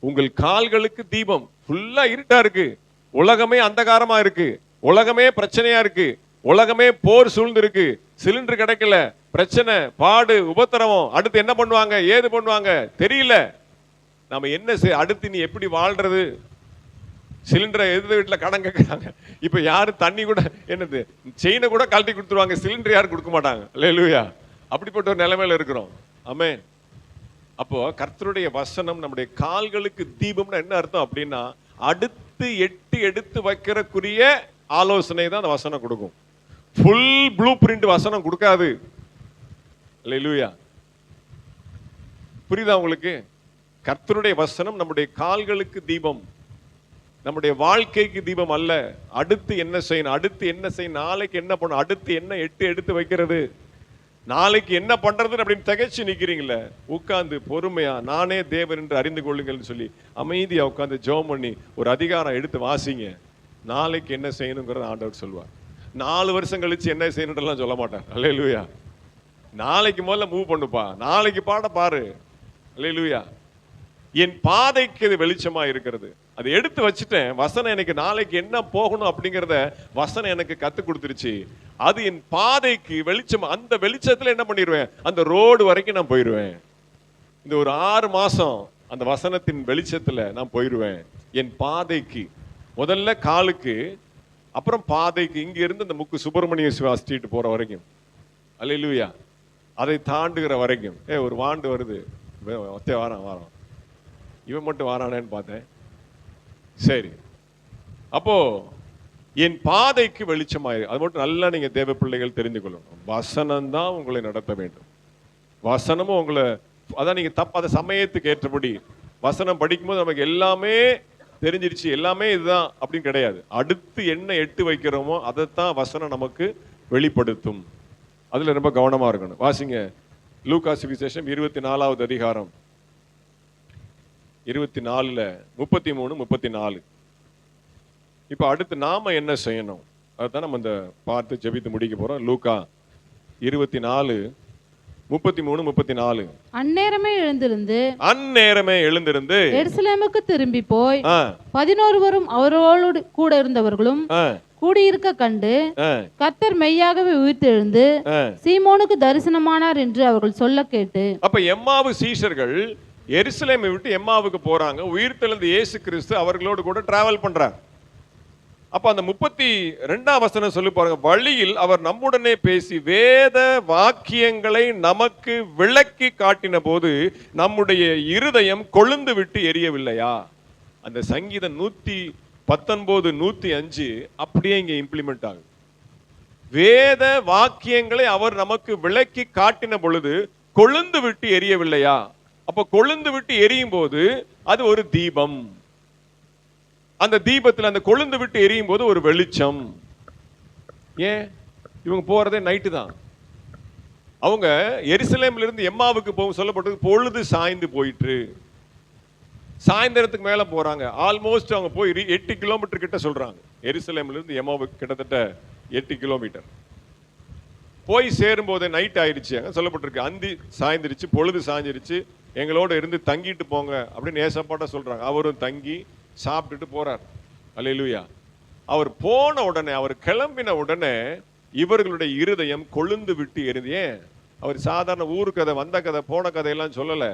உங்கள் கால்களுக்கு தீபம். ஃபுல்லா இருட்டா இருக்கு, உலகமே அந்தகாரமா இருக்கு, உலகமே பிரச்சனையா இருக்கு, உலகமே போர் சூழ்ந்து இருக்கு, சிலிண்டர் கிடைக்கல, பிரச்சனை, பாடு, உபத்திரவம், அடுத்து என்ன பண்ணுவாங்க, ஏது பண்ணுவாங்க தெரியல. நாம என்ன அடுத்து நீ எப்படி வாழ்றது? சிலிண்டரை எதிர்த்து வீட்டில் கடன் கேட்குறாங்க. இப்போ யாரும் தண்ணி கூட, என்னது செயினை கூட கழட்டி கொடுத்துருவாங்க, சிலிண்டர் யாரும் கொடுக்க மாட்டாங்க. அல்லேலூயா. அப்படிப்பட்ட ஒரு நிலைமையில இருக்கிறோம். ஆமென். அப்போ கர்த்தருடைய வசனம் நம்முடைய கால்களுக்கு தீபம்னு என்ன அர்த்தம் அப்படின்னா, அடுத்து எட்டு எடுத்து வைக்கிறக்குரிய ஆலோசனை தான் அந்த வசனம் கொடுக்கும். ஃபுல் ப்ளூ பிரிண்ட் வசனம் கொடுக்காது. அல்லேலூயா. புரியுதா உங்களுக்கு? கர்த்தருடைய வசனம் நம்முடைய கால்களுக்கு தீபம், நம்முடைய வாழ்க்கைக்கு தீபம் அல்ல. அடுத்து என்ன செய்யணும், அடுத்து என்ன செய்யணும், நாளைக்கு என்ன பண்ணணும், அடுத்து என்ன எடுத்து வைக்கிறது, நாளைக்கு என்ன பண்றதுன்னு அப்படின்னு திகைச்சு நிக்கிறீங்களே, உட்கார்ந்து பொறுமையா நானே தேவன் என்று அறிந்து கொள்ளுங்கள்னு சொல்லி அமைதியா உட்கார்ந்து ஜெபம் பண்ணி ஒரு அதிகாரம் எடுத்து வாசிங்க. நாளைக்கு என்ன செய்யணுங்கிறத ஆண்டவர் சொல்வார். 4 வருஷம் கழிச்சு என்ன செய்யணும்ன்றலாம் சொல்ல மாட்டார். அல்லேலூயா. நாளைக்கு முதல்ல மூவ் பண்ணுப்பா, நாளைக்கு பாரு. அல்லேலூயா. என் பாதைக்கு இது வெளிச்சமா இருக்கிறது, அதை எடுத்து வச்சுட்டேன். வசனம் எனக்கு நாளைக்கு என்ன போகணும் அப்படிங்கிறத வசனம் எனக்கு கத்து கொடுத்துருச்சு. அது என் பாதைக்கு வெளிச்சம். அந்த வெளிச்சத்துல என்ன பண்ணிடுவேன், அந்த ரோடு வரைக்கும் நான் போயிடுவேன். இந்த ஒரு 6 மாசம் அந்த வசனத்தின் வெளிச்சத்துல நான் போயிடுவேன். என் பாதைக்கு முதல்ல காலுக்கு, அப்புறம் பாதைக்கு, இங்க இருந்து இந்த முக்கு சுப்பிரமணிய சிவா ஸ்ட்ரீட் போற வரைக்கும். அல்லேலூயா. அதை தாண்டுகிற வரைக்கும். ஒரு வாண்டு வருது, வாரம் இவன் மட்டும் வாரானேன்னு பார்த்தேன். சரி, அப்போ என் பாதைக்கு வெளிச்சமாயிரு. அது மட்டும் நல்லா நீங்க தேவ பிள்ளைகள் தெரிந்து கொள்ளணும். வசனம் தான் உங்களை நடத்த வேண்டும். வசனமும் உங்களை, அதான் நீங்க அதை சமயத்துக்கு ஏற்றபடி வசனம் படிக்கும்போது நமக்கு எல்லாமே தெரிஞ்சிருச்சு, எல்லாமே இதுதான் அப்படின்னு கிடையாது. அடுத்து என்ன எட்டு வைக்கிறோமோ அதைத்தான் வசனம் நமக்கு வெளிப்படுத்தும். அதுல ரொம்ப கவனமா இருக்கணும். வாசிங்க லூக்கா சுவிசேஷம் 24வது அதிகாரம் 24 33 34. இப்ப அடுத்து நாம என்ன செய்யணும் அதுதான் நம்ம இந்த பார்த்து ஜெபித்து முடிக்க போறோம். லூக்கா 24 33 34. அந்நேரமே எழுந்திருந்து எருசலேமுக்கு திரும்பி போய் 11 அவரோடு கூட இருந்தவர்களும் கூடியிருக்க கண்டு கர்த்தர் மெய்யாகவே உயிர்த்தெழுந்து சீமோனுக்கு தரிசனமானார் என்று அவர்கள் சொல்ல கேட்டு. அப்ப எம்மாவு சீஷர்கள் எருசலேமை விட்டு எம்மாவுக்கு போறாங்க. உயிர்த்தெழுந்த இயேசு கிறிஸ்து அவர்களோடு கூட டிராவல் பண்றார். அப்ப அந்த 32ஆம் வசனம் சொல்லி பாருங்க. வழியில் அவர் நம்முடனே பேசி வேத வாக்கியங்களை நமக்கு விளக்கி காட்டின போது நம்முடைய இருதயம் கொழுந்து விட்டு எரியவில்லையா? அந்த சங்கீதம் 119 105 அப்படியே இங்க இம்ப்ளிமெண்ட் ஆகுது. வேத வாக்கியங்களை அவர் நமக்கு விளக்கி காட்டின பொழுது கொழுந்து விட்டு எரியவில்லையா? அப்ப கொழுந்து விட்டு எரியும் போது அது ஒரு தீபம். அந்த தீபத்தில் அந்த கொழுந்து விட்டு எரியும் போது ஒரு வெளிச்சம். ஏன் இவங்க போறதே நைட்டு தான். அவங்க எருசலேம்ல இருந்து எம்மாவுக்கு போகும் சொல்லப்பட்டது பொழுது சாய்ந்து போயிட்டு சாயந்தரத்துக்கு மேல போறாங்க. ஆல்மோஸ்ட் அவங்க போய் 8 கிலோமீட்டர் கிட்ட சொல்றாங்க. எருசலேம்ல இருந்து எம்மாவுக்கு கிட்டத்தட்ட 8 கிலோமீட்டர். போய் சேரும் போது நைட் ஆயிடுச்சு. அங்க சொல்லப்பட்டிருக்கு அந்தி சாய்ந்துருச்சு, பொழுது சாய்ஞ்சிருச்சு, எங்களோட இருந்து தங்கிட்டு போங்க அப்படின்னு ஏசப்பாட்ட சொல்றாங்க. அவரும் தங்கி சாப்பிட்டுட்டு போறார். அல்லேலூயா. அவர் போன உடனே, அவர் கிளம்பின உடனே இவர்களுடைய இருதயம் கொழுந்து விட்டு எரியுது. ஏன்? அவர் சாதாரண ஊரு கதை, வந்த கதை, போன கதையெல்லாம் சொல்லல.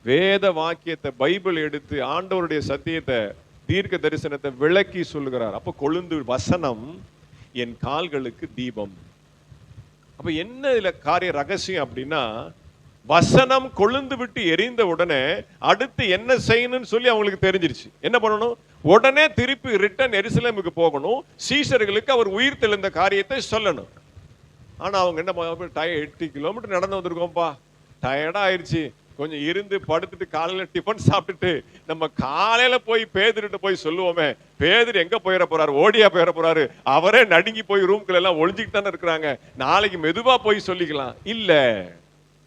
வேத வாக்கியத்தை, பைபிள் எடுத்து ஆண்டவருடைய சத்தியத்தை, தீர்க்க தரிசனத்தை விளக்கி சொல்லுகிறார். அப்ப கொழுந்து வசனம் என் கால்களுக்கு தீபம். அப்ப என்ன இதுல காரிய ரகசியம் அப்படின்னா, வசனம் கொழுந்து விட்டு எரிந்த உடனே அடுத்து என்ன செய்யணும்னு சொல்லி அவங்களுக்கு தெரிஞ்சிருச்சு. என்ன பண்ணணும்? உடனே திருப்பி ரிட்டர்ன் எருசலேமுக்கு போகணும். சீஷர்களுக்கு அவர் உயிர் தெளிந்த காரியத்தை சொல்லணும். ஆனா அவங்க என்ன 8 கிலோமீட்டர் நடந்து வந்திருக்கோம்ப்பா, டயர்டா ஆயிடுச்சு, கொஞ்சம் இருந்து படுத்துட்டு காலையில டிஃபன் சாப்பிட்டுட்டு நம்ம காலையில போய் பேதுருட்டு போய் சொல்லுவோமே, பேதுரு எங்க போயிட போறாரு, ஓடியா போயிட போறாரு, அவரே நடுங்கி போய் ரூம்குள்ள எல்லாம் ஒளிஞ்சிட்டு தானே இருக்கிறாங்க, நாளைக்கு மெதுவா போய் சொல்லிக்கலாம். இல்ல,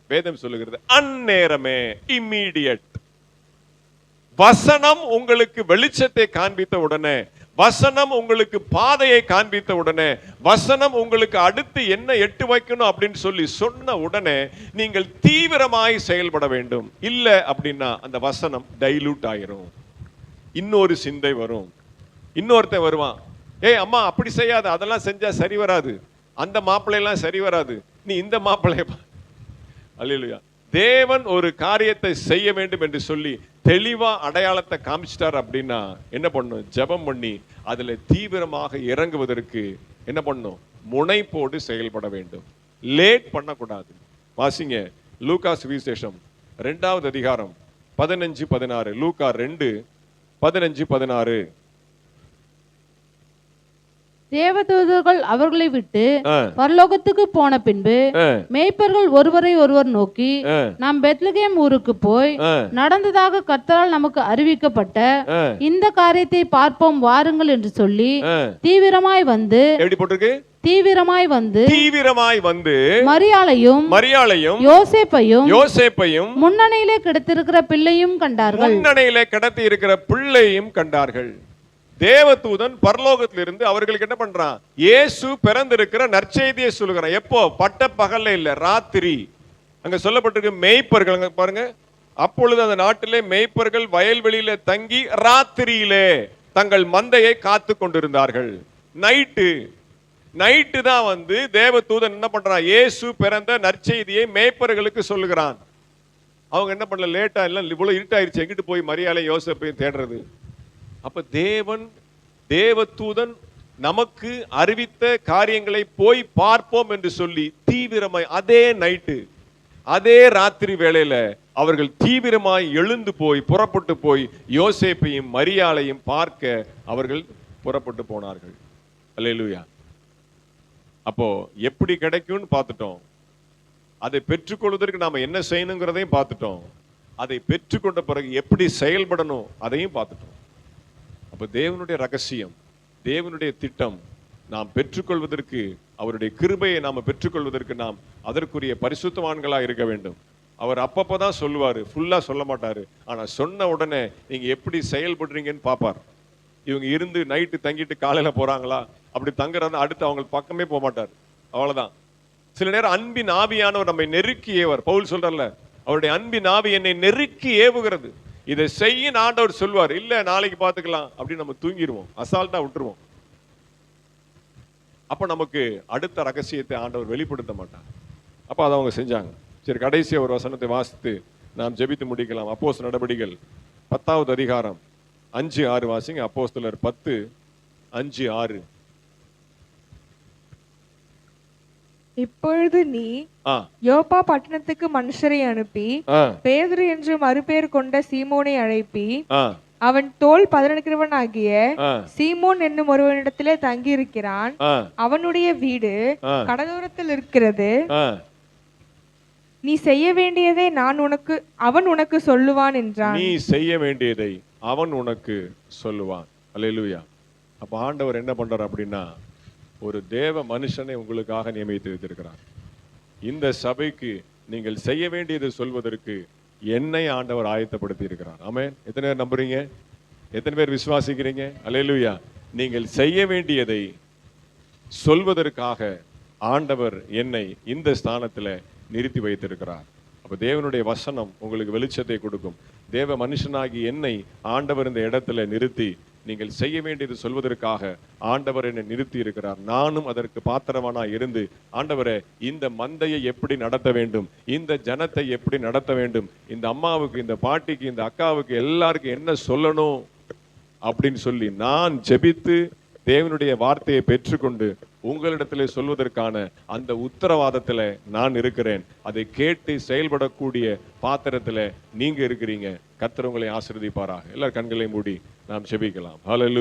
வேதம் சொல்லுகிறது அந்நேரமே, இம்மீடியட். வசனம் உங்களுக்கு வெளிச்சத்தை காண்பித்த உடனே, வசனம் உங்களுக்கு பாதையை காண்பித்த உடனே, வசனம் உங்களுக்கு அடுத்து என்ன எட்டு வைக்கணும் அப்படின்னு சொல்லி சொன்ன உடனே நீங்கள் தீவிரமாய் செயல்பட வேண்டும். இல்ல அப்படின்னா அந்த வசனம் டைலூட் ஆயிரும். இன்னொரு சிந்தை வரும். இன்னொருத்தன் வருவான், ஏய் அம்மா அப்படி செய்யாத, அதெல்லாம் செஞ்சா சரி வராது, அந்த மாப்பிள்ளையெல்லாம் சரி வராது, நீ இந்த மாப்பிள்ளைய. அல்லேலூயா. தேவன் ஒரு காரியத்தை செய்ய வேண்டும் என்று சொல்லி தெளிவா அடையாளத்தை காமிச்சிட்டார் அப்படின்னா என்ன பண்ணும்? ஜெபம் பண்ணி அதுல தீவிரமாக இறங்குவதற்கு என்ன பண்ணும்? முனைப்போடு செயல்பட வேண்டும். லேட் பண்ணக்கூடாது. வாசிங்க லூக்கா சுவிசேஷம் 2வது அதிகாரம் 15 16. லூக்கா 2 15 16. தேவதூதர்கள் அவர்களை விட்டு ஆ. பரலோகத்துக்கு போன பின்பு ஆ. மேய்ப்பர்கள் ஒருவரை ஒருவர் நோக்கி, ஆ. நாம் பெத்லகேம் ஊருக்கு போய் ஆ. நடந்ததாக கர்த்தரால் நமக்கு அறிவிக்கப்பட்ட ஆ. இந்த காரியத்தை பார்ப்போம் வாருங்கள் என்று சொல்லி ஆ. தீவிரமாய் வந்து எப்படி போட்டிருக்கு? தீவிரமாய் வந்து தீவிரமாய் வந்து மரியாளையும் யோசேப்பையும் முன்னணியிலே கிடத்திருக்கிற பிள்ளையும் கண்டார்கள். முன்னணியிலே கிடத்தி இருக்கிற பிள்ளையும் கண்டார்கள். தேவதூதன் பரலோகத்திலிருந்து அவர்களுக்கு என்ன பண்றான்? இயேசு பிறந்திருக்கிற நற்செய்தியை சொல்லுகிறான். எப்போ? பட்ட பகல்ல இல்ல, ராத்திரி. அங்க சொல்லப்பட்டிருக்கு மேய்ப்பர்கள். அங்க பாருங்க, அப்பொழுது அந்த நாட்டிலே மேய்ப்பர்கள் வயல்வெளியில தங்கி ராத்திரியிலே தங்கள் மந்தையை காத்து கொண்டிருந்தார்கள். நைட்டு தான் வந்து தேவதூதன் என்ன பண்றான்? இயேசு பிறந்த நற்செய்தியை மேய்ப்பர்களுக்கு சொல்லுகிறான். அவங்க என்ன பண்ணல, லேட்டா இல்ல, இவ்வளவு இருட்டாயிருச்சு, எங்கிட்டு போய் மரியாதையும் யோசேப்பையும் தேடுறது? அப்ப தேவதூதன் நமக்கு அறிவித்த காரியங்களை போய் பார்ப்போம் என்று சொல்லி தீவிரமாய் அதே நைட்டு, அதே ராத்திரி வேளையில அவர்கள் தீவிரமாய் எழுந்து போய் புறப்பட்டு போய் யோசேப்பையும் மரியாளையும் பார்க்க அவர்கள் புறப்பட்டு போனார்கள். அல்லேலூயா. அப்போ எப்படி கிடைக்கும்னு பார்த்துட்டோம். அதை பெற்றுக்கொள்வதற்கு நாம என்ன செய்யணுங்கிறதையும் பார்த்துட்டோம். அதை பெற்றுக்கொண்ட பிறகு எப்படி செயல்படணும் அதையும் பார்த்துட்டோம். அப்ப தேவனுடைய ரகசியம், தேவனுடைய திட்டம் நாம் பெற்றுக்கொள்வதற்கு, அவருடைய கிருபையை நாம பெற்றுக்கொள்வதற்கு நாம் அதற்குரிய பரிசுத்தவான்களா இருக்க வேண்டும். அவர் அப்பப்பதான் சொல்லுவாரு, ஃபுல்லா சொல்ல மாட்டாரு. ஆனா சொன்ன உடனே நீங்க எப்படி செயல்படுறீங்கன்னு பார்ப்பார். இவங்க இருந்து நைட்டு தங்கிட்டு காலையில போறாங்களா, அப்படி தங்குறதா அடுத்து அவங்க பக்கமே போக மாட்டார். அவ்வளவுதான். சில நேரம் அன்பின் ஆவியானவர் நம்மை நெருக்கி ஏவர். பவுல் சொல்றல, அவருடைய அன்பின் ஆவி என்னை நெருக்கி ஏவுகிறது. இதை செய்ய ஆண்டவர் சொல்வார். இல்ல நாளைக்கு பார்த்துக்கலாம் அப்படின்னு நம்ம தூங்கிடுவோம், அசால்ட்டா விட்டுருவோம். அப்ப நமக்கு அடுத்த ரகசியத்தை ஆண்டவர் வெளிப்படுத்த மாட்டார். அப்ப அதை அவங்க செஞ்சாங்க. சரி, கடைசி ஒரு வசனத்தை வாசித்து நாம் ஜெபித்து முடிக்கலாம். அப்போஸ்தலர் நடபடிகள் 10வது அதிகாரம் 5-6 வாசிங்க. அப்போஸ்தலர் 10:5-6. இப்பொழுது நீ யோப்பா பட்டணத்துக்கு மனுஷரை அனுப்பி பேதுரு என்று மறுபெயர் கொண்ட சீமோனை அழைப்பி, அவன் தோல் பதனிடுகிறவனாகிய சீமோன் என்னும் ஒருவனிடத்திலே தங்கி இருக்கிறான். அவனுடைய வீடு கடலோரத்தில் இருக்கிறது. நீ செய்ய வேண்டியதை அவன் உனக்கு சொல்லுவான் என்றான். நீ செய்ய வேண்டியதை அவன் உனக்கு சொல்லுவான். அல்லேலூயா. அப்ப ஆண்டவர் என்ன பண்றார் அப்படின்னா, ஒரு தேவ மனுஷனை உங்களுக்காக நியமித்து வைத்திருக்கிறார். இந்த சபைக்கு நீங்கள் செய்ய வேண்டியதை சொல்வதற்கு என்னை ஆண்டவர் ஆயத்தப்படுத்தி இருக்கிறார். ஆமென். எத்தனை பேர் நம்புறீங்க? எத்தனை பேர் விசுவாசிக்கிறீங்க? அல்லேலூயா. நீங்கள் செய்ய வேண்டியதை சொல்வதற்காக ஆண்டவர் என்னை இந்த ஸ்தானத்துல நிறுத்தி வைத்திருக்கிறார். அப்ப தேவனுடைய வசனம் உங்களுக்கு வெளிச்சத்தை கொடுக்கும். தேவ மனுஷனாகி என்னை ஆண்டவர் இந்த இடத்துல நிறுத்தி நீங்கள் செய்ய வேண்டியது சொல்வதற்காக ஆண்டவர் என்னை நிறுத்தி இருக்கிறார். நானும் அதற்கு பாத்திரவானா இருந்து, ஆண்டவரே இந்த மந்தையை எப்படி நடத்த வேண்டும், இந்த ஜனத்தை எப்படி நடத்த வேண்டும், இந்த அம்மாவுக்கு, இந்த பாட்டிக்கு, இந்த அக்காவுக்கு, எல்லாருக்கும் என்ன சொல்லணும் அப்படின்னு சொல்லி நான் ஜெபித்து தேவனுடைய வார்த்தையை பெற்றுக்கொண்டு உங்களிடத்திலே சொல்வதற்கான அந்த உத்தரவாதத்துல நான் இருக்கிறேன். அதை கேட்டு செயல்படக்கூடிய பாத்திரத்துல நீங்க இருக்கிறீங்க. கர்த்தர் உங்களை ஆசீர்வதிப்பாராக. எல்லாரும் கண்களை மூடி நாம் ஜெபிக்கலாம். ஹல்லேலூயா.